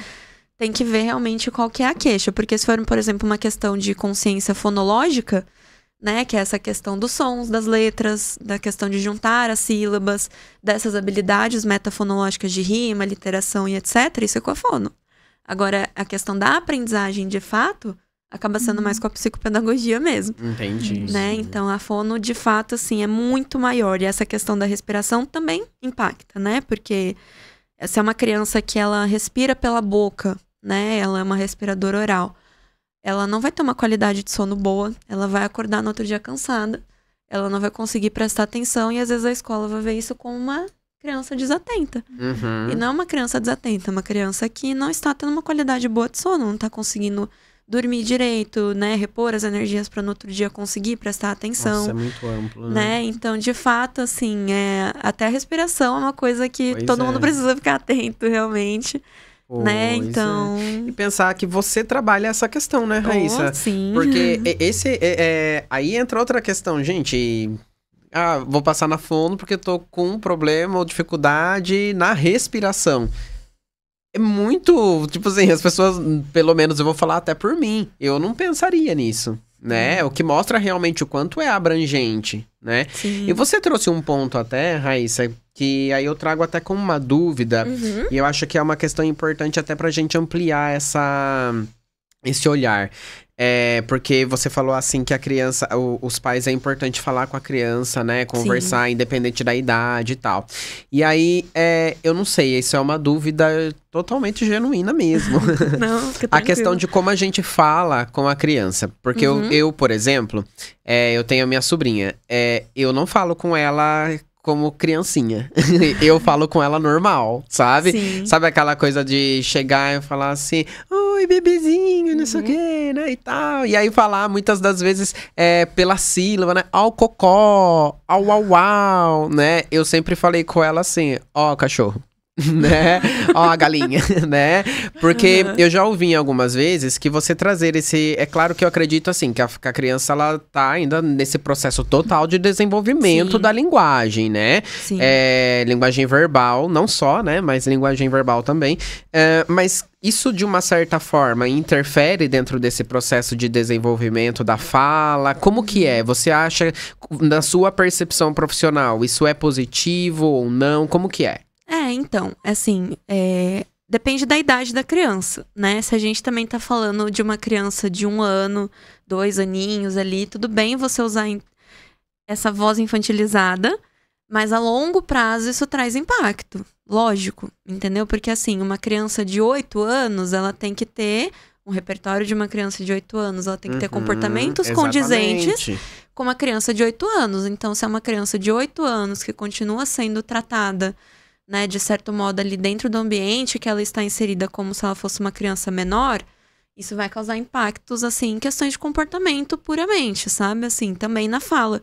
Tem que ver realmente qual que é a queixa. Porque se for, por exemplo, uma questão de consciência fonológica, né, que é essa questão dos sons, das letras, da questão de juntar as sílabas, dessas habilidades metafonológicas de rima, literação e etc., isso é com a fono. Agora, a questão da aprendizagem, de fato, acaba sendo mais com a psicopedagogia mesmo. Entendi. Né? Então, a fono, de fato, assim, é muito maior. E essa questão da respiração também impacta, né? Porque se é uma criança que ela respira pela boca, né? Ela é uma respiradora oral. Ela não vai ter uma qualidade de sono boa, ela vai acordar no outro dia cansada, ela não vai conseguir prestar atenção e às vezes a escola vai ver isso como uma criança desatenta. E não é uma criança desatenta, é uma criança que não está tendo uma qualidade boa de sono, não está conseguindo dormir direito, né, repor as energias para no outro dia conseguir prestar atenção. Nossa, é muito amplo, né? Então, de fato, assim, até a respiração é uma coisa que Pois todo é. mundo precisa ficar atento, realmente. Né? Pois Então. E pensar que você trabalha essa questão, né, Raíssa? Sim. Porque aí entra outra questão, gente. Vou passar na fono porque tô com um problema ou dificuldade na respiração. É muito, tipo assim, as pessoas, pelo menos eu vou falar até por mim, eu não pensaria nisso, né? O que mostra realmente o quanto é abrangente, né? Sim. E você trouxe um ponto até, Raíssa, que aí eu trago até como uma dúvida, e eu acho que é uma questão importante até pra gente ampliar esse olhar. Porque você falou assim que a criança, os pais é importante falar com a criança, né? Conversar, independente da idade e tal. E aí, eu não sei, isso é uma dúvida totalmente genuína mesmo. Não, fica A questão tranquilo. de como a gente fala com a criança. Porque eu, por exemplo, eu tenho a minha sobrinha. Eu não falo com ela como criancinha. Eu falo com ela normal, sabe? Sim. Sabe aquela coisa de chegar e falar assim, oi, bebezinho, não sei o quê, né, e tal. E aí falar, muitas das vezes, pela sílaba, né, ao cocó, au, au, au, né? Eu sempre falei com ela assim, ó, cachorro. Né? Ó, a galinha, né? Porque eu já ouvi algumas vezes que você trazer esse... É claro que eu acredito, assim, que a criança, ela tá ainda nesse processo total de desenvolvimento da linguagem, né? Sim. Linguagem verbal, não só, né? Mas linguagem verbal também. Mas isso, de uma certa forma, interfere dentro desse processo de desenvolvimento da fala? Como que é? Você acha, na sua percepção profissional, isso é positivo ou não? Como que é? Então, assim, depende da idade da criança, né? Se a gente também tá falando de uma criança de 1 ano, 2 aninhos ali, tudo bem você usar essa voz infantilizada, mas a longo prazo isso traz impacto, lógico, entendeu? Porque, assim, uma criança de 8 anos, ela tem que ter um repertório de uma criança de 8 anos, ela tem que ter comportamentos condizentes com uma criança de 8 anos. Então, se é uma criança de 8 anos que continua sendo tratada, né, de certo modo ali dentro do ambiente que ela está inserida como se ela fosse uma criança menor, isso vai causar impactos, assim, em questões de comportamento puramente, sabe? Assim, também na fala,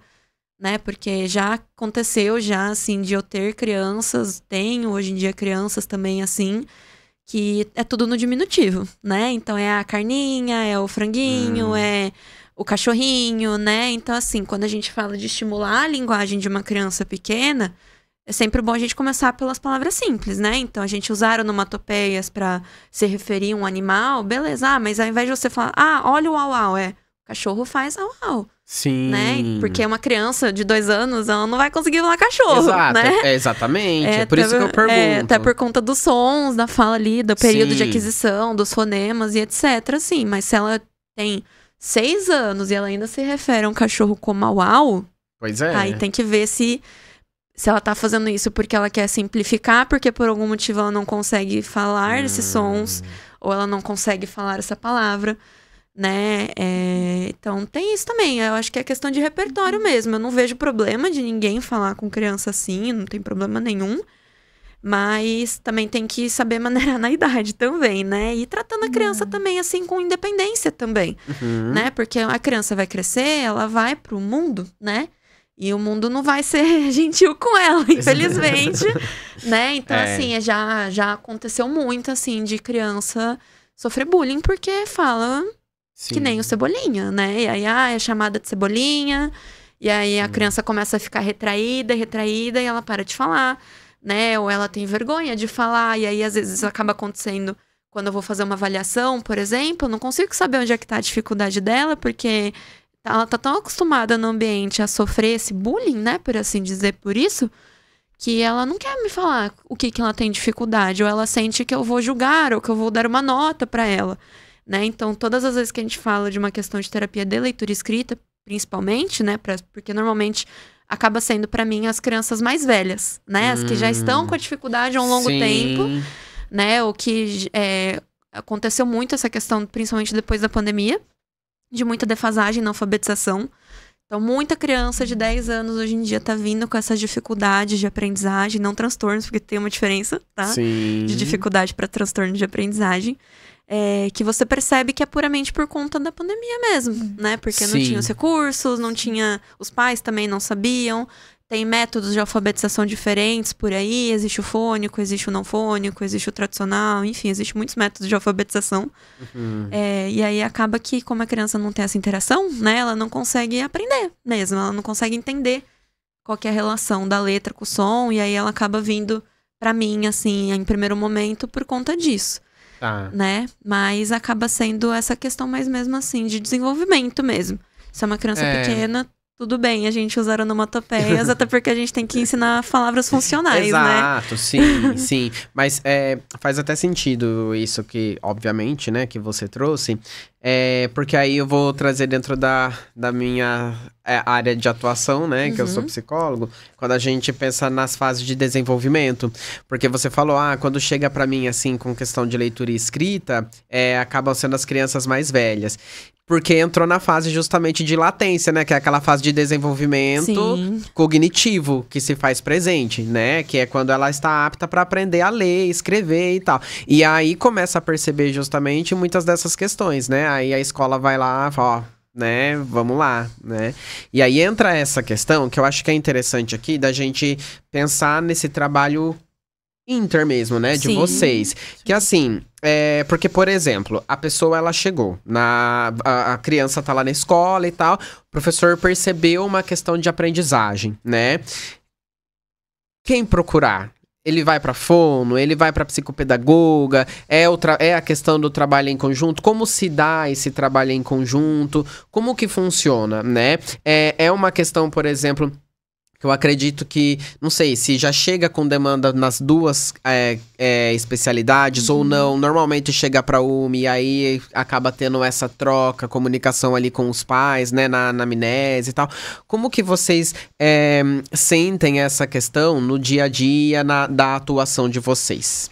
né? Porque já aconteceu, já, assim, de eu ter crianças, tenho hoje em dia crianças também, assim, que é tudo no diminutivo, né? Então é a carninha, é o franguinho, é o cachorrinho, né? Então, assim, quando a gente fala de estimular a linguagem de uma criança pequena, é sempre bom a gente começar pelas palavras simples, né? Então, a gente usar onomatopeias para se referir a um animal, beleza. Mas ao invés de você falar, olha o au-au, o cachorro faz au-au. Sim. Né? Porque uma criança de 2 anos, ela não vai conseguir falar cachorro, Exato, né? Exatamente. É por isso que eu pergunto. Até por conta dos sons da fala ali, do período de aquisição, dos fonemas e etc, assim. Mas se ela tem 6 anos e ela ainda se refere a um cachorro como au-au, pois é. Aí tem que ver se ela tá fazendo isso porque ela quer simplificar, porque por algum motivo ela não consegue falar esses sons, ou ela não consegue falar essa palavra, né? Então tem isso também, eu acho que é questão de repertório mesmo. Eu não vejo problema de ninguém falar com criança assim, não tem problema nenhum. Mas também tem que saber maneirar na idade também, né? E tratando a criança também, assim, com independência também, né? Porque a criança vai crescer, ela vai pro mundo, né? E o mundo não vai ser gentil com ela, infelizmente, né? Então, assim, já aconteceu muito, assim, de criança sofrer bullying porque fala que nem o Cebolinha, né? E aí, é chamada de Cebolinha, e aí a criança começa a ficar retraída, e ela para de falar, né? Ou ela tem vergonha de falar, e aí, às vezes, acaba acontecendo quando eu vou fazer uma avaliação, por exemplo, eu não consigo saber onde é que tá a dificuldade dela, porque ela tá tão acostumada no ambiente a sofrer esse bullying, né, por assim dizer, por isso, que ela não quer me falar o que ela tem dificuldade, ou ela sente que eu vou julgar, ou que eu vou dar uma nota pra ela, né? Então, todas as vezes que a gente fala de uma questão de terapia de leitura escrita, principalmente, né, porque normalmente acaba sendo pra mim as crianças mais velhas, né, as que já estão com a dificuldade há um longo tempo, né, o que aconteceu muito essa questão, principalmente depois da pandemia, de muita defasagem na alfabetização. Então, muita criança de 10 anos hoje em dia tá vindo com essas dificuldades de aprendizagem, não transtornos, porque tem uma diferença, tá? Sim. De dificuldade para transtorno de aprendizagem. Que você percebe que é puramente por conta da pandemia mesmo, né? Porque não tinha os recursos, não tinha... Os pais também não sabiam. Tem métodos de alfabetização diferentes por aí. Existe o fônico, existe o não fônico, existe o tradicional. Enfim, existem muitos métodos de alfabetização. E aí acaba que, como a criança não tem essa interação, né? Ela não consegue aprender mesmo. Ela não consegue entender qual que é a relação da letra com o som. E aí ela acaba vindo pra mim, assim, em primeiro momento, por conta disso. Né? Mas acaba sendo essa questão mais mesmo assim, de desenvolvimento mesmo. Se é uma criança pequena... Tudo bem a gente usar onomatopeias, até porque a gente tem que ensinar palavras funcionais, Exato, né? Sim. Mas faz até sentido isso que, obviamente, né, que você trouxe. Porque aí eu vou trazer dentro da minha área de atuação, né? Que eu sou psicólogo. Quando a gente pensa nas fases de desenvolvimento. Porque você falou, quando chega pra mim, assim, com questão de leitura e escrita, acabam sendo as crianças mais velhas. Porque entrou na fase justamente de latência, né? Que é aquela fase de desenvolvimento cognitivo que se faz presente, né? Que é quando ela está apta para aprender a ler, escrever e tal. E aí começa a perceber justamente muitas dessas questões, né? Aí a escola vai lá, fala, né? Vamos lá, né? E aí entra essa questão que eu acho que é interessante aqui da gente pensar nesse trabalho inter mesmo, né? De vocês. Que assim, porque, por exemplo, a pessoa, ela chegou, a criança tá lá na escola e tal, o professor percebeu uma questão de aprendizagem, né? Quem procurar? Ele vai pra fono, ele vai pra psicopedagoga, é a questão do trabalho em conjunto, como se dá esse trabalho em conjunto, como que funciona, né? É uma questão, por exemplo, que eu acredito que, não sei, se já chega com demanda nas duas especialidades ou não. Normalmente chega pra uma e aí acaba tendo essa troca, comunicação ali com os pais, né, na anamnese e tal. Como que vocês sentem essa questão no dia a dia da atuação de vocês?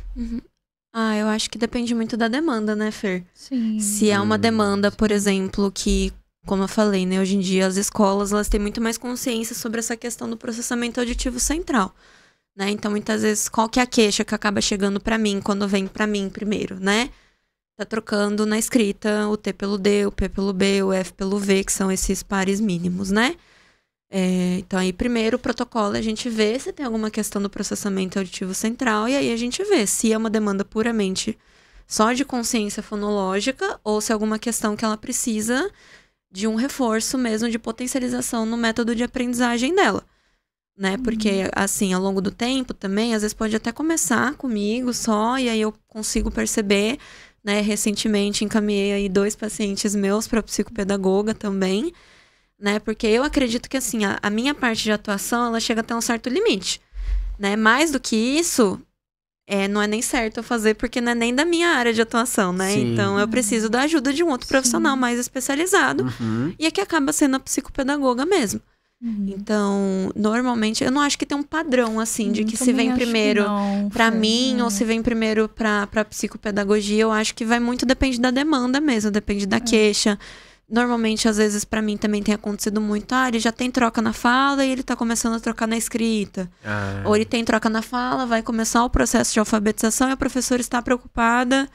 Eu acho que depende muito da demanda, né, Fer? Sim. Se é uma demanda, por exemplo, que... Como eu falei, né? Hoje em dia as escolas, elas têm muito mais consciência sobre essa questão do processamento auditivo central, né? Então, muitas vezes, qual que é a queixa que acaba chegando pra mim, quando vem pra mim primeiro, né? Tá trocando na escrita o T pelo D, o P pelo B, o F pelo V, que são esses pares mínimos, né? Então, aí, primeiro, o protocolo, a gente vê se tem alguma questão do processamento auditivo central, e aí a gente vê se é uma demanda puramente só de consciência fonológica, ou se é alguma questão que ela precisa de um reforço mesmo de potencialização no método de aprendizagem dela, né? Porque, assim, ao longo do tempo também, às vezes pode até começar comigo só, e aí eu consigo perceber, né? Recentemente encaminhei aí 2 pacientes meus para psicopedagoga também, né? Porque eu acredito que, assim, a minha parte de atuação, ela chega até um certo limite, né? Mais do que isso... não é nem certo eu fazer, porque não é nem da minha área de atuação, né? Sim. Então, eu preciso da ajuda de um outro profissional mais especializado. E é que acaba sendo a psicopedagoga mesmo. Então, normalmente, eu não acho que tem um padrão, assim, de que se vem primeiro pra mim ou se vem primeiro pra psicopedagogia. Eu acho que vai muito, depende da demanda mesmo, depende da queixa. Normalmente, às vezes, pra mim também tem acontecido muito. Ele já tem troca na fala e ele tá começando a trocar na escrita. Ou ele tem troca na fala, vai começar o processo de alfabetização e a professora está preocupada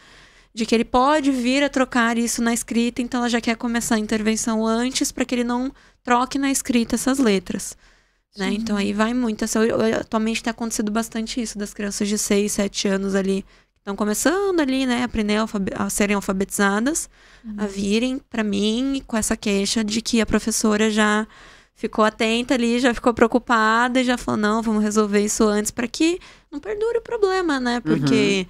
de que ele pode vir a trocar isso na escrita, então ela já quer começar a intervenção antes para que ele não troque na escrita essas letras. Né? Então aí vai muito. Atualmente tem acontecido bastante isso, das crianças de 6, 7 anos ali, estão começando ali, né, aprender a serem alfabetizadas, a virem para mim com essa queixa de que a professora já ficou atenta ali, já ficou preocupada e já falou, não, vamos resolver isso antes para que não perdure o problema, né? Porque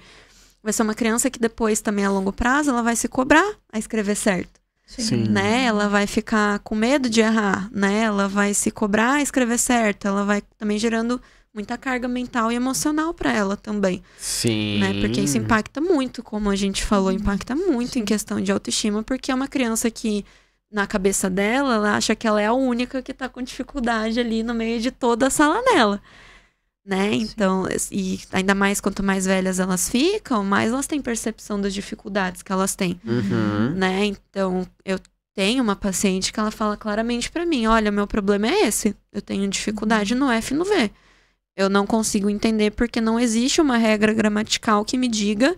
vai ser uma criança que depois também a longo prazo ela vai se cobrar a escrever certo. Sim. Né? Ela vai ficar com medo de errar, né? Ela vai se cobrar a escrever certo, ela vai também gerando muita carga mental e emocional para ela também. Sim. Né? Porque isso impacta muito, como a gente falou, impacta muito em questão de autoestima, porque é uma criança que, na cabeça dela, ela acha que ela é a única que tá com dificuldade ali no meio de toda a sala dela. Né? Então, e ainda mais quanto mais velhas elas ficam, mais elas têm percepção das dificuldades que elas têm. Né? Então, eu tenho uma paciente que ela fala claramente pra mim, olha, meu problema é esse, eu tenho dificuldade no F e no V. Eu não consigo entender porque não existe uma regra gramatical que me diga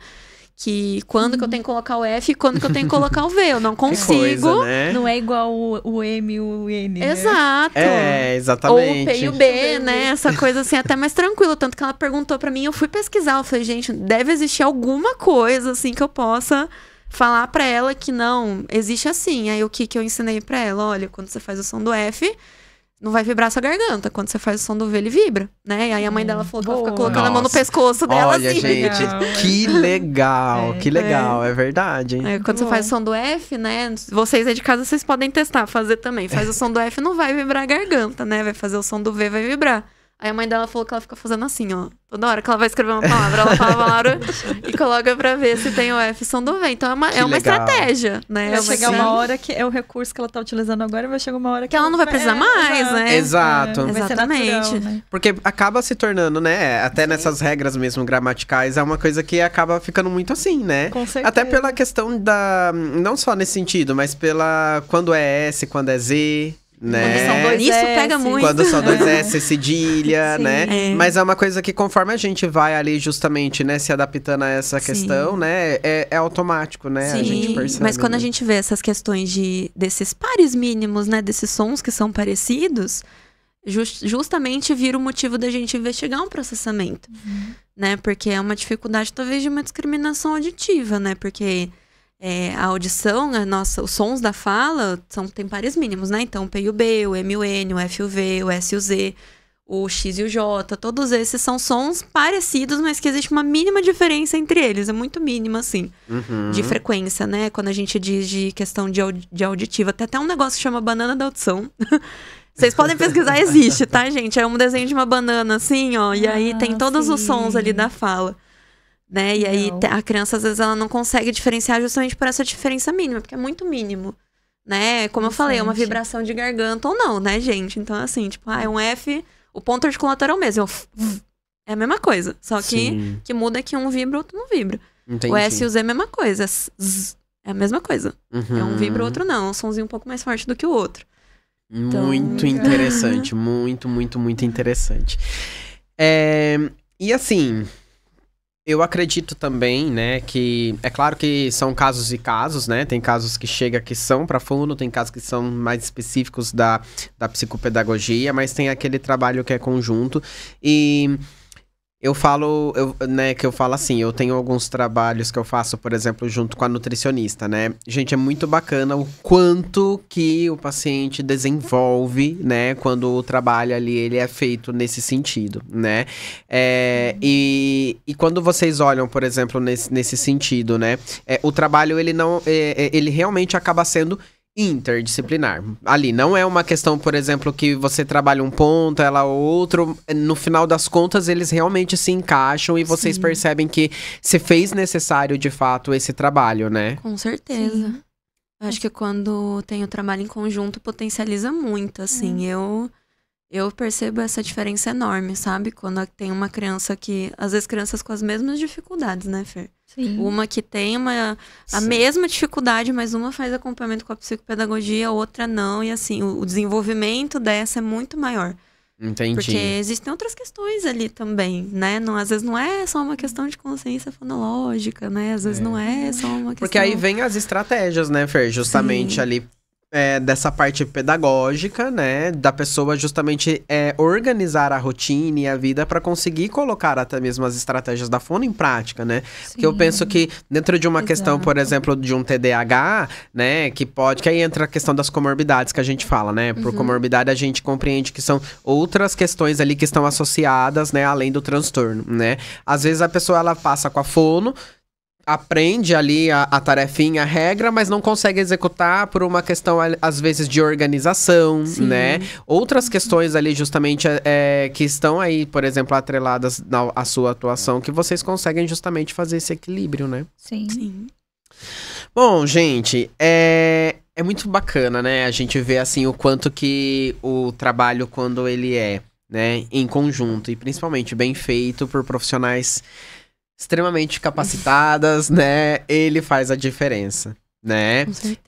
que quando que eu tenho que colocar o F e quando que eu tenho que colocar o V. Eu não consigo. Coisa, né? Não é igual o M e o N, né? Exato. Exatamente. Ou o P e o B, né? Essa coisa assim, até mais tranquila. Tanto que ela perguntou pra mim, eu fui pesquisar. Eu falei, gente, deve existir alguma coisa assim que eu possa falar pra ela que não, existe assim. Aí o que eu ensinei pra ela? Olha, quando você faz o som do F, não vai vibrar sua garganta. Quando você faz o som do V, ele vibra, né? E aí a mãe dela falou que ela fica colocando a mão no pescoço dela. Olha, assim. gente, que legal, que legal, é verdade. Quando você faz o som do F, né? Vocês aí de casa, vocês podem testar, fazer também. Faz o som do F, não vai vibrar a garganta, né? Vai fazer o som do V, vai vibrar. Aí a mãe dela falou que ela fica fazendo assim, ó. Toda hora que ela vai escrever uma palavra, ela fala a palavra e coloca pra ver se tem o F som do V. Então é uma estratégia, né? Vai chegar uma hora que é o recurso que ela tá utilizando agora, vai chegar uma hora que ela não vai precisar mais, né? Exato. Exatamente. Natural, né? Porque acaba se tornando, né? Até nessas regras mesmo gramaticais, é uma coisa que acaba ficando muito assim, né? Com certeza. Até pela questão da... Não só nesse sentido, mas pela... Quando é S, quando é Z... Né? Quando são dois isso pega muito. Quando são dois S, cedilha, Sim. né? Mas é uma coisa que conforme a gente vai ali justamente, né, se adaptando a essa questão, né, é automático, né? Sim. A gente percebe. Mas quando né? a gente vê essas questões desses pares mínimos, né, desses sons que são parecidos, justamente vira o motivo da gente investigar um processamento, né? Porque é uma dificuldade talvez de uma discriminação auditiva, né? Porque a audição, os sons da fala tem pares mínimos, né? Então, o P e o B, o M e o N, o F e o V, o S e o Z, o X e o J, todos esses são sons parecidos, mas que existe uma mínima diferença entre eles. É muito mínima, assim, de frequência, né? Quando a gente diz de questão de auditiva. Tem até um negócio que chama banana da audição. Vocês podem pesquisar, existe, tá, gente? É um desenho de uma banana, assim, ó. E aí tem todos os sons ali da fala. Né? E aí a criança, às vezes, ela não consegue diferenciar justamente por essa diferença mínima, porque é muito mínimo, né? Como eu falei, é uma vibração de garganta ou não, né, gente? Então, assim, tipo, é um F, o ponto articulatório é o mesmo. É a mesma coisa, só que muda que um vibra, outro não vibra. Entendi. O S e o Z é a mesma coisa, é a mesma coisa. É um vibra, o outro não, é um sonzinho um pouco mais forte do que o outro. Muito interessante, muito, muito, muito interessante. E assim... Eu acredito também, né, que... É claro que são casos e casos, né? Tem casos que chega que são para fundo, tem casos que são mais específicos da psicopedagogia, mas tem aquele trabalho que é conjunto. E eu falo assim, eu tenho alguns trabalhos que eu faço, por exemplo, junto com a nutricionista, né? Gente, é muito bacana o quanto que o paciente desenvolve, né? Quando o trabalho ali, ele é feito nesse sentido, né? E quando vocês olham, por exemplo, nesse sentido, né? O trabalho, ele realmente acaba sendo interdisciplinar. Ali, não é uma questão, por exemplo, que você trabalha um ponto, ela outro. No final das contas, eles realmente se encaixam e vocês percebem que se fez necessário, de fato, esse trabalho, né? Com certeza. Acho que quando tem o trabalho em conjunto, potencializa muito, assim. Eu percebo essa diferença enorme, sabe? Quando tem uma criança que... Às vezes, crianças com as mesmas dificuldades, né, Fer? Sim. Uma que tem a mesma dificuldade, mas uma faz acompanhamento com a psicopedagogia, a outra não. E assim, o desenvolvimento dessa é muito maior. Entendi. Porque existem outras questões ali também, né? Às vezes não é só uma questão de consciência fonológica, né? Às vezes não é só uma questão... Porque aí vem as estratégias, né, Fer? Justamente ali... dessa parte pedagógica, né, da pessoa justamente organizar a rotina e a vida para conseguir colocar até mesmo as estratégias da fono em prática, né? Porque eu penso que dentro de uma questão, por exemplo, de um TDAH, né, que aí entra a questão das comorbidades que a gente fala, né? Por comorbidade a gente compreende que são outras questões ali que estão associadas, né, além do transtorno, né? Às vezes a pessoa, ela passa com a fono, aprende ali a tarefinha, a regra, mas não consegue executar por uma questão, às vezes, de organização, né? Outras questões ali, justamente, que estão aí, por exemplo, atreladas à sua atuação, que vocês conseguem justamente fazer esse equilíbrio, né? Sim. Bom, gente, é muito bacana, né? A gente vê, assim, o quanto que o trabalho, quando ele né, em conjunto, e principalmente bem feito por profissionais extremamente capacitadas, né? Ele faz a diferença, né? Com certeza.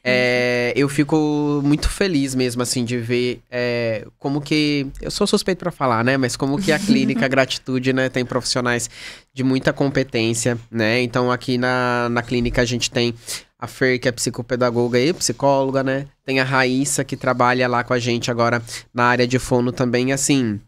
Eu fico muito feliz mesmo, assim, de ver como que... Eu sou suspeito pra falar, né? Mas como que a clínica Gratitude, né? Tem profissionais de muita competência, né? Então, aqui na clínica a gente tem a Fer, que é psicopedagoga e psicóloga, né? Tem a Raíssa, que trabalha lá com a gente agora na área de fono também, assim...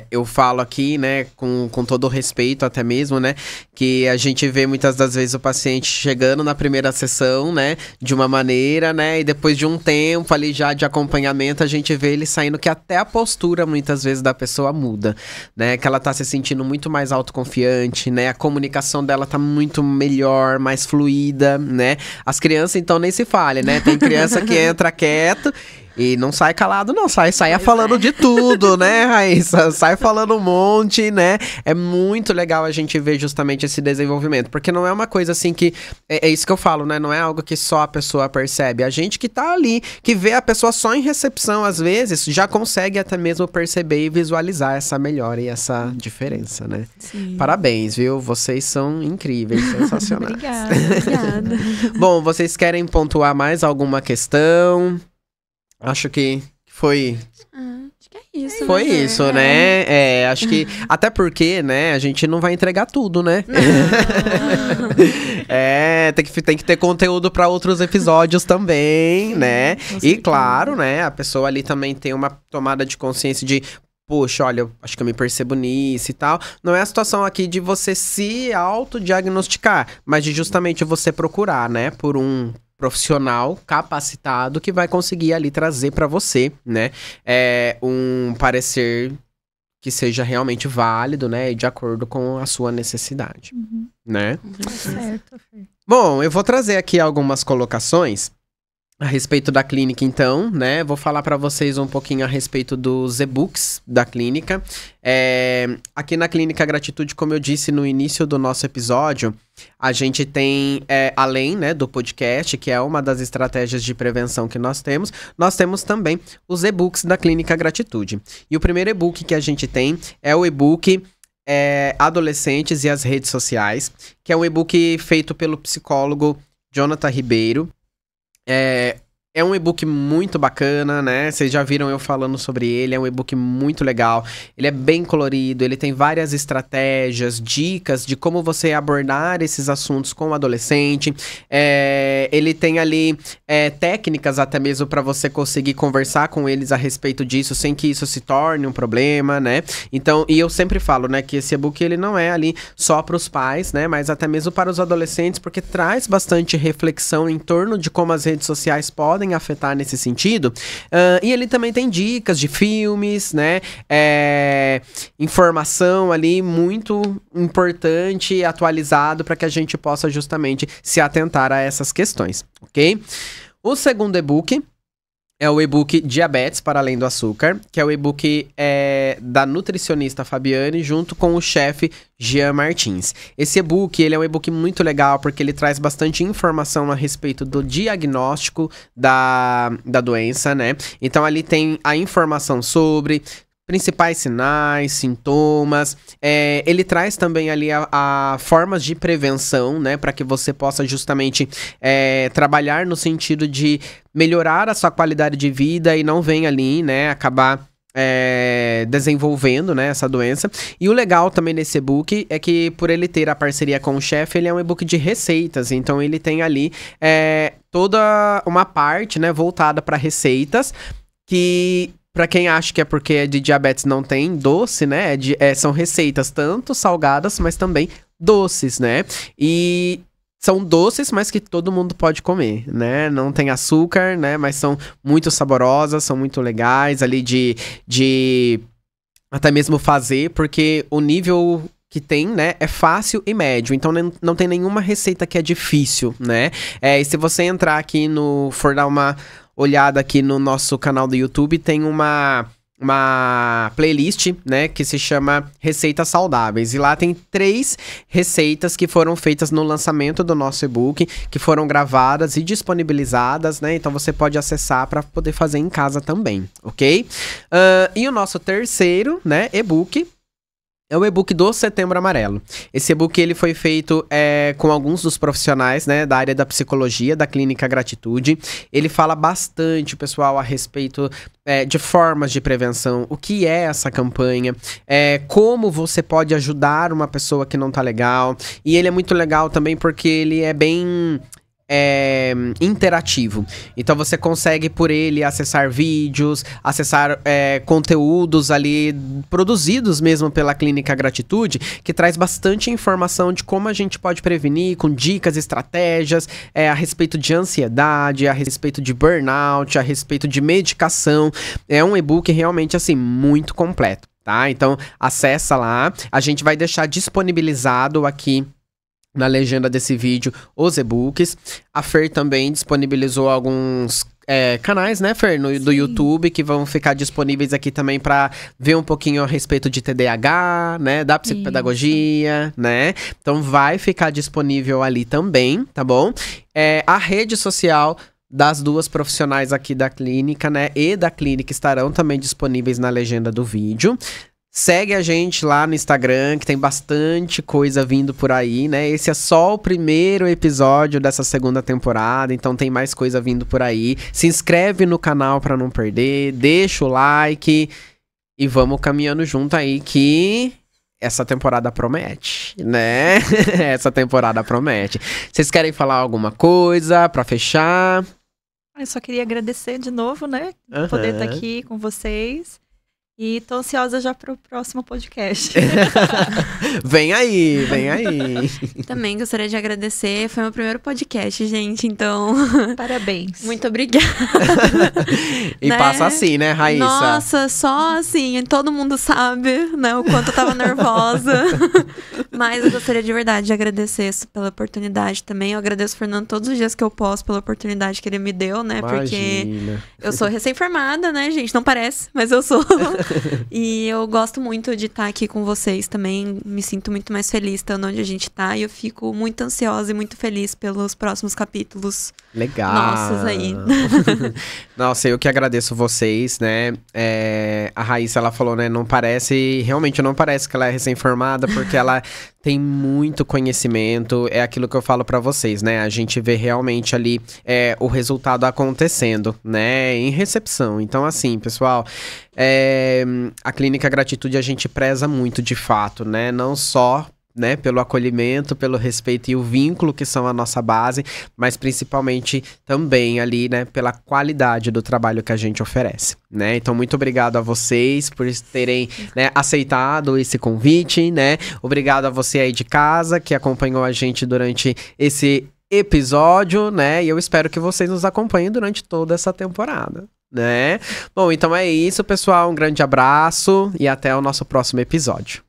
eu falo aqui, né, com todo o respeito até mesmo, né, que a gente vê muitas das vezes o paciente chegando na primeira sessão, né, de uma maneira, né, e depois de um tempo ali já de acompanhamento, a gente vê ele saindo que até a postura muitas vezes da pessoa muda, né, que ela tá se sentindo muito mais autoconfiante, né, a comunicação dela tá muito melhor, mais fluida, né, as crianças então nem se fale, né, tem criança que entra quieto E não sai calado, não. Saia falando de tudo, né, Raíssa? Sai falando um monte, né? É muito legal a gente ver justamente esse desenvolvimento. Porque não é uma coisa assim que... É isso que eu falo, né? Não é algo que só a pessoa percebe. A gente que tá ali, que vê a pessoa só em recepção, às vezes, já consegue até mesmo perceber e visualizar essa melhora e essa diferença, né? Sim. Parabéns, viu? Vocês são incríveis, sensacionais. Obrigada. Bom, vocês querem pontuar mais alguma questão? Acho que foi... Acho que é isso. Foi né, isso, Fer? né? Acho que... Até porque, né? A gente não vai entregar tudo, né? Não. Tem que ter conteúdo para outros episódios também, né? E claro, né? A pessoa ali também tem uma tomada de consciência de... Poxa, olha, eu acho que eu me percebo nisso e tal. Não é a situação aqui de você se autodiagnosticar, mas de justamente você procurar, né? Por um profissional capacitado que vai conseguir ali trazer para você, né? Um parecer que seja realmente válido, né? E de acordo com a sua necessidade, né? Certo, Fer. Bom, eu vou trazer aqui algumas colocações a respeito da clínica, então, né? Vou falar para vocês um pouquinho a respeito dos e-books da clínica. Aqui na Clínica Gratitude, como eu disse no início do nosso episódio, a gente tem, além, né, do podcast, que é uma das estratégias de prevenção que nós temos também os e-books da Clínica Gratitude. E o primeiro e-book que a gente tem é o e-book Adolescentes e as Redes Sociais, que é um e-book feito pelo psicólogo Jonathan Ribeiro. É um e-book muito bacana, né? Vocês já viram eu falando sobre ele, é um e-book muito legal. Ele é bem colorido, ele tem várias estratégias, dicas de como você abordar esses assuntos com o adolescente. Ele tem ali técnicas até mesmo para você conseguir conversar com eles a respeito disso, sem que isso se torne um problema, né? Então, e eu sempre falo, né, que esse e-book ele não é ali só para os pais, né? Mas até mesmo para os adolescentes, porque traz bastante reflexão em torno de como as redes sociais podem afetar nesse sentido. E ele também tem dicas de filmes, né? Informação ali muito importante e atualizado para que a gente possa justamente se atentar a essas questões, ok? O segundo e-book é o e-book Diabetes para Além do Açúcar, que é o e-book da nutricionista Fabiane junto com o chefe Jean Martins. Esse e-book, ele é um e-book muito legal porque ele traz bastante informação a respeito do diagnóstico da doença, né? Então ali tem a informação sobre principais sinais, sintomas. Ele traz também ali a formas de prevenção, né? Para que você possa justamente trabalhar no sentido de melhorar a sua qualidade de vida e não venha ali, né? Acabar desenvolvendo, né, essa doença. E o legal também nesse e-book é que por ele ter a parceria com o chefe, ele é um e-book de receitas. Então ele tem ali toda uma parte, né, voltada para receitas que... Pra quem acha que é porque de diabetes não tem doce, né? São receitas tanto salgadas, mas também doces, né? E são doces, mas que todo mundo pode comer, né? Não tem açúcar, né? Mas são muito saborosas, são muito legais ali de até mesmo fazer, porque o nível que tem, né, é fácil e médio, então não tem nenhuma receita que é difícil, né? E se você entrar aqui for dar uma olhada aqui no nosso canal do YouTube, tem uma playlist, né, que se chama Receitas Saudáveis. E lá tem 3 receitas que foram feitas no lançamento do nosso e-book, que foram gravadas e disponibilizadas, né? Então você pode acessar para poder fazer em casa também, ok? E o nosso terceiro, né, e-book é o e-book do Setembro Amarelo. Esse e-book ele foi feito com alguns dos profissionais, né, da área da psicologia, da Clínica Gratitude. Ele fala bastante, pessoal, a respeito de formas de prevenção, o que é essa campanha, como você pode ajudar uma pessoa que não tá legal. E ele é muito legal também porque ele é bem... interativo. Então você consegue por ele acessar vídeos, acessar conteúdos ali produzidos mesmo pela Clínica Gratitude, que traz bastante informação de como a gente pode prevenir, com dicas, estratégias a respeito de ansiedade, a respeito de burnout, a respeito de medicação. É um e-book realmente assim muito completo, tá? Então acessa lá, a gente vai deixar disponibilizado aqui na legenda desse vídeo os e-books. A Fer também disponibilizou alguns canais, né, Fer, do YouTube, que vão ficar disponíveis aqui também para ver um pouquinho a respeito de TDAH, né, da psicopedagogia, né? Então vai ficar disponível ali também, tá bom? A rede social das duas profissionais aqui da clínica, né, e da clínica estarão também disponíveis na legenda do vídeo. Segue a gente lá no Instagram, que tem bastante coisa vindo por aí, né? Esse é só o primeiro episódio dessa segunda temporada, então tem mais coisa vindo por aí. Se inscreve no canal pra não perder, deixa o like e vamos caminhando junto aí que essa temporada promete, né? Essa temporada promete. Vocês querem falar alguma coisa pra fechar? Eu só queria agradecer de novo, né? Poder estar aqui com vocês. E tô ansiosa já pro próximo podcast. Vem aí, vem aí. Também gostaria de agradecer. Foi meu primeiro podcast, gente, então... Parabéns. Muito obrigada. E né? Passa assim, né, Raíssa? Nossa, só assim, todo mundo sabe, né, o quanto eu tava nervosa. Mas eu gostaria de verdade de agradecer pela oportunidade também. Eu agradeço o Fernando todos os dias que eu posso pela oportunidade que ele me deu, né? Imagina. Porque eu sou recém-formada, né, gente? Não parece, mas eu sou... E eu gosto muito de estar aqui com vocês também. Me sinto muito mais feliz estando onde a gente tá. E eu fico muito ansiosa e muito feliz pelos próximos capítulos. Legal. Nossos aí. Nossa, eu que agradeço vocês, né? A Raíssa, ela falou, né? Realmente não parece que ela é recém-formada, porque ela tem muito conhecimento. É aquilo que eu falo pra vocês, né? A gente vê realmente ali o resultado acontecendo, né? Em recepção. Então, assim, pessoal, a Clínica Gratitude a gente preza muito de fato, né? Não só, né, pelo acolhimento, pelo respeito e o vínculo que são a nossa base, mas principalmente também ali, né, pela qualidade do trabalho que a gente oferece, né? Então, muito obrigado a vocês por terem, né, aceitado esse convite, né? Obrigado a você aí de casa que acompanhou a gente durante esse episódio, né? E eu espero que vocês nos acompanhem durante toda essa temporada, né? Bom, então é isso, pessoal. Um grande abraço e até o nosso próximo episódio.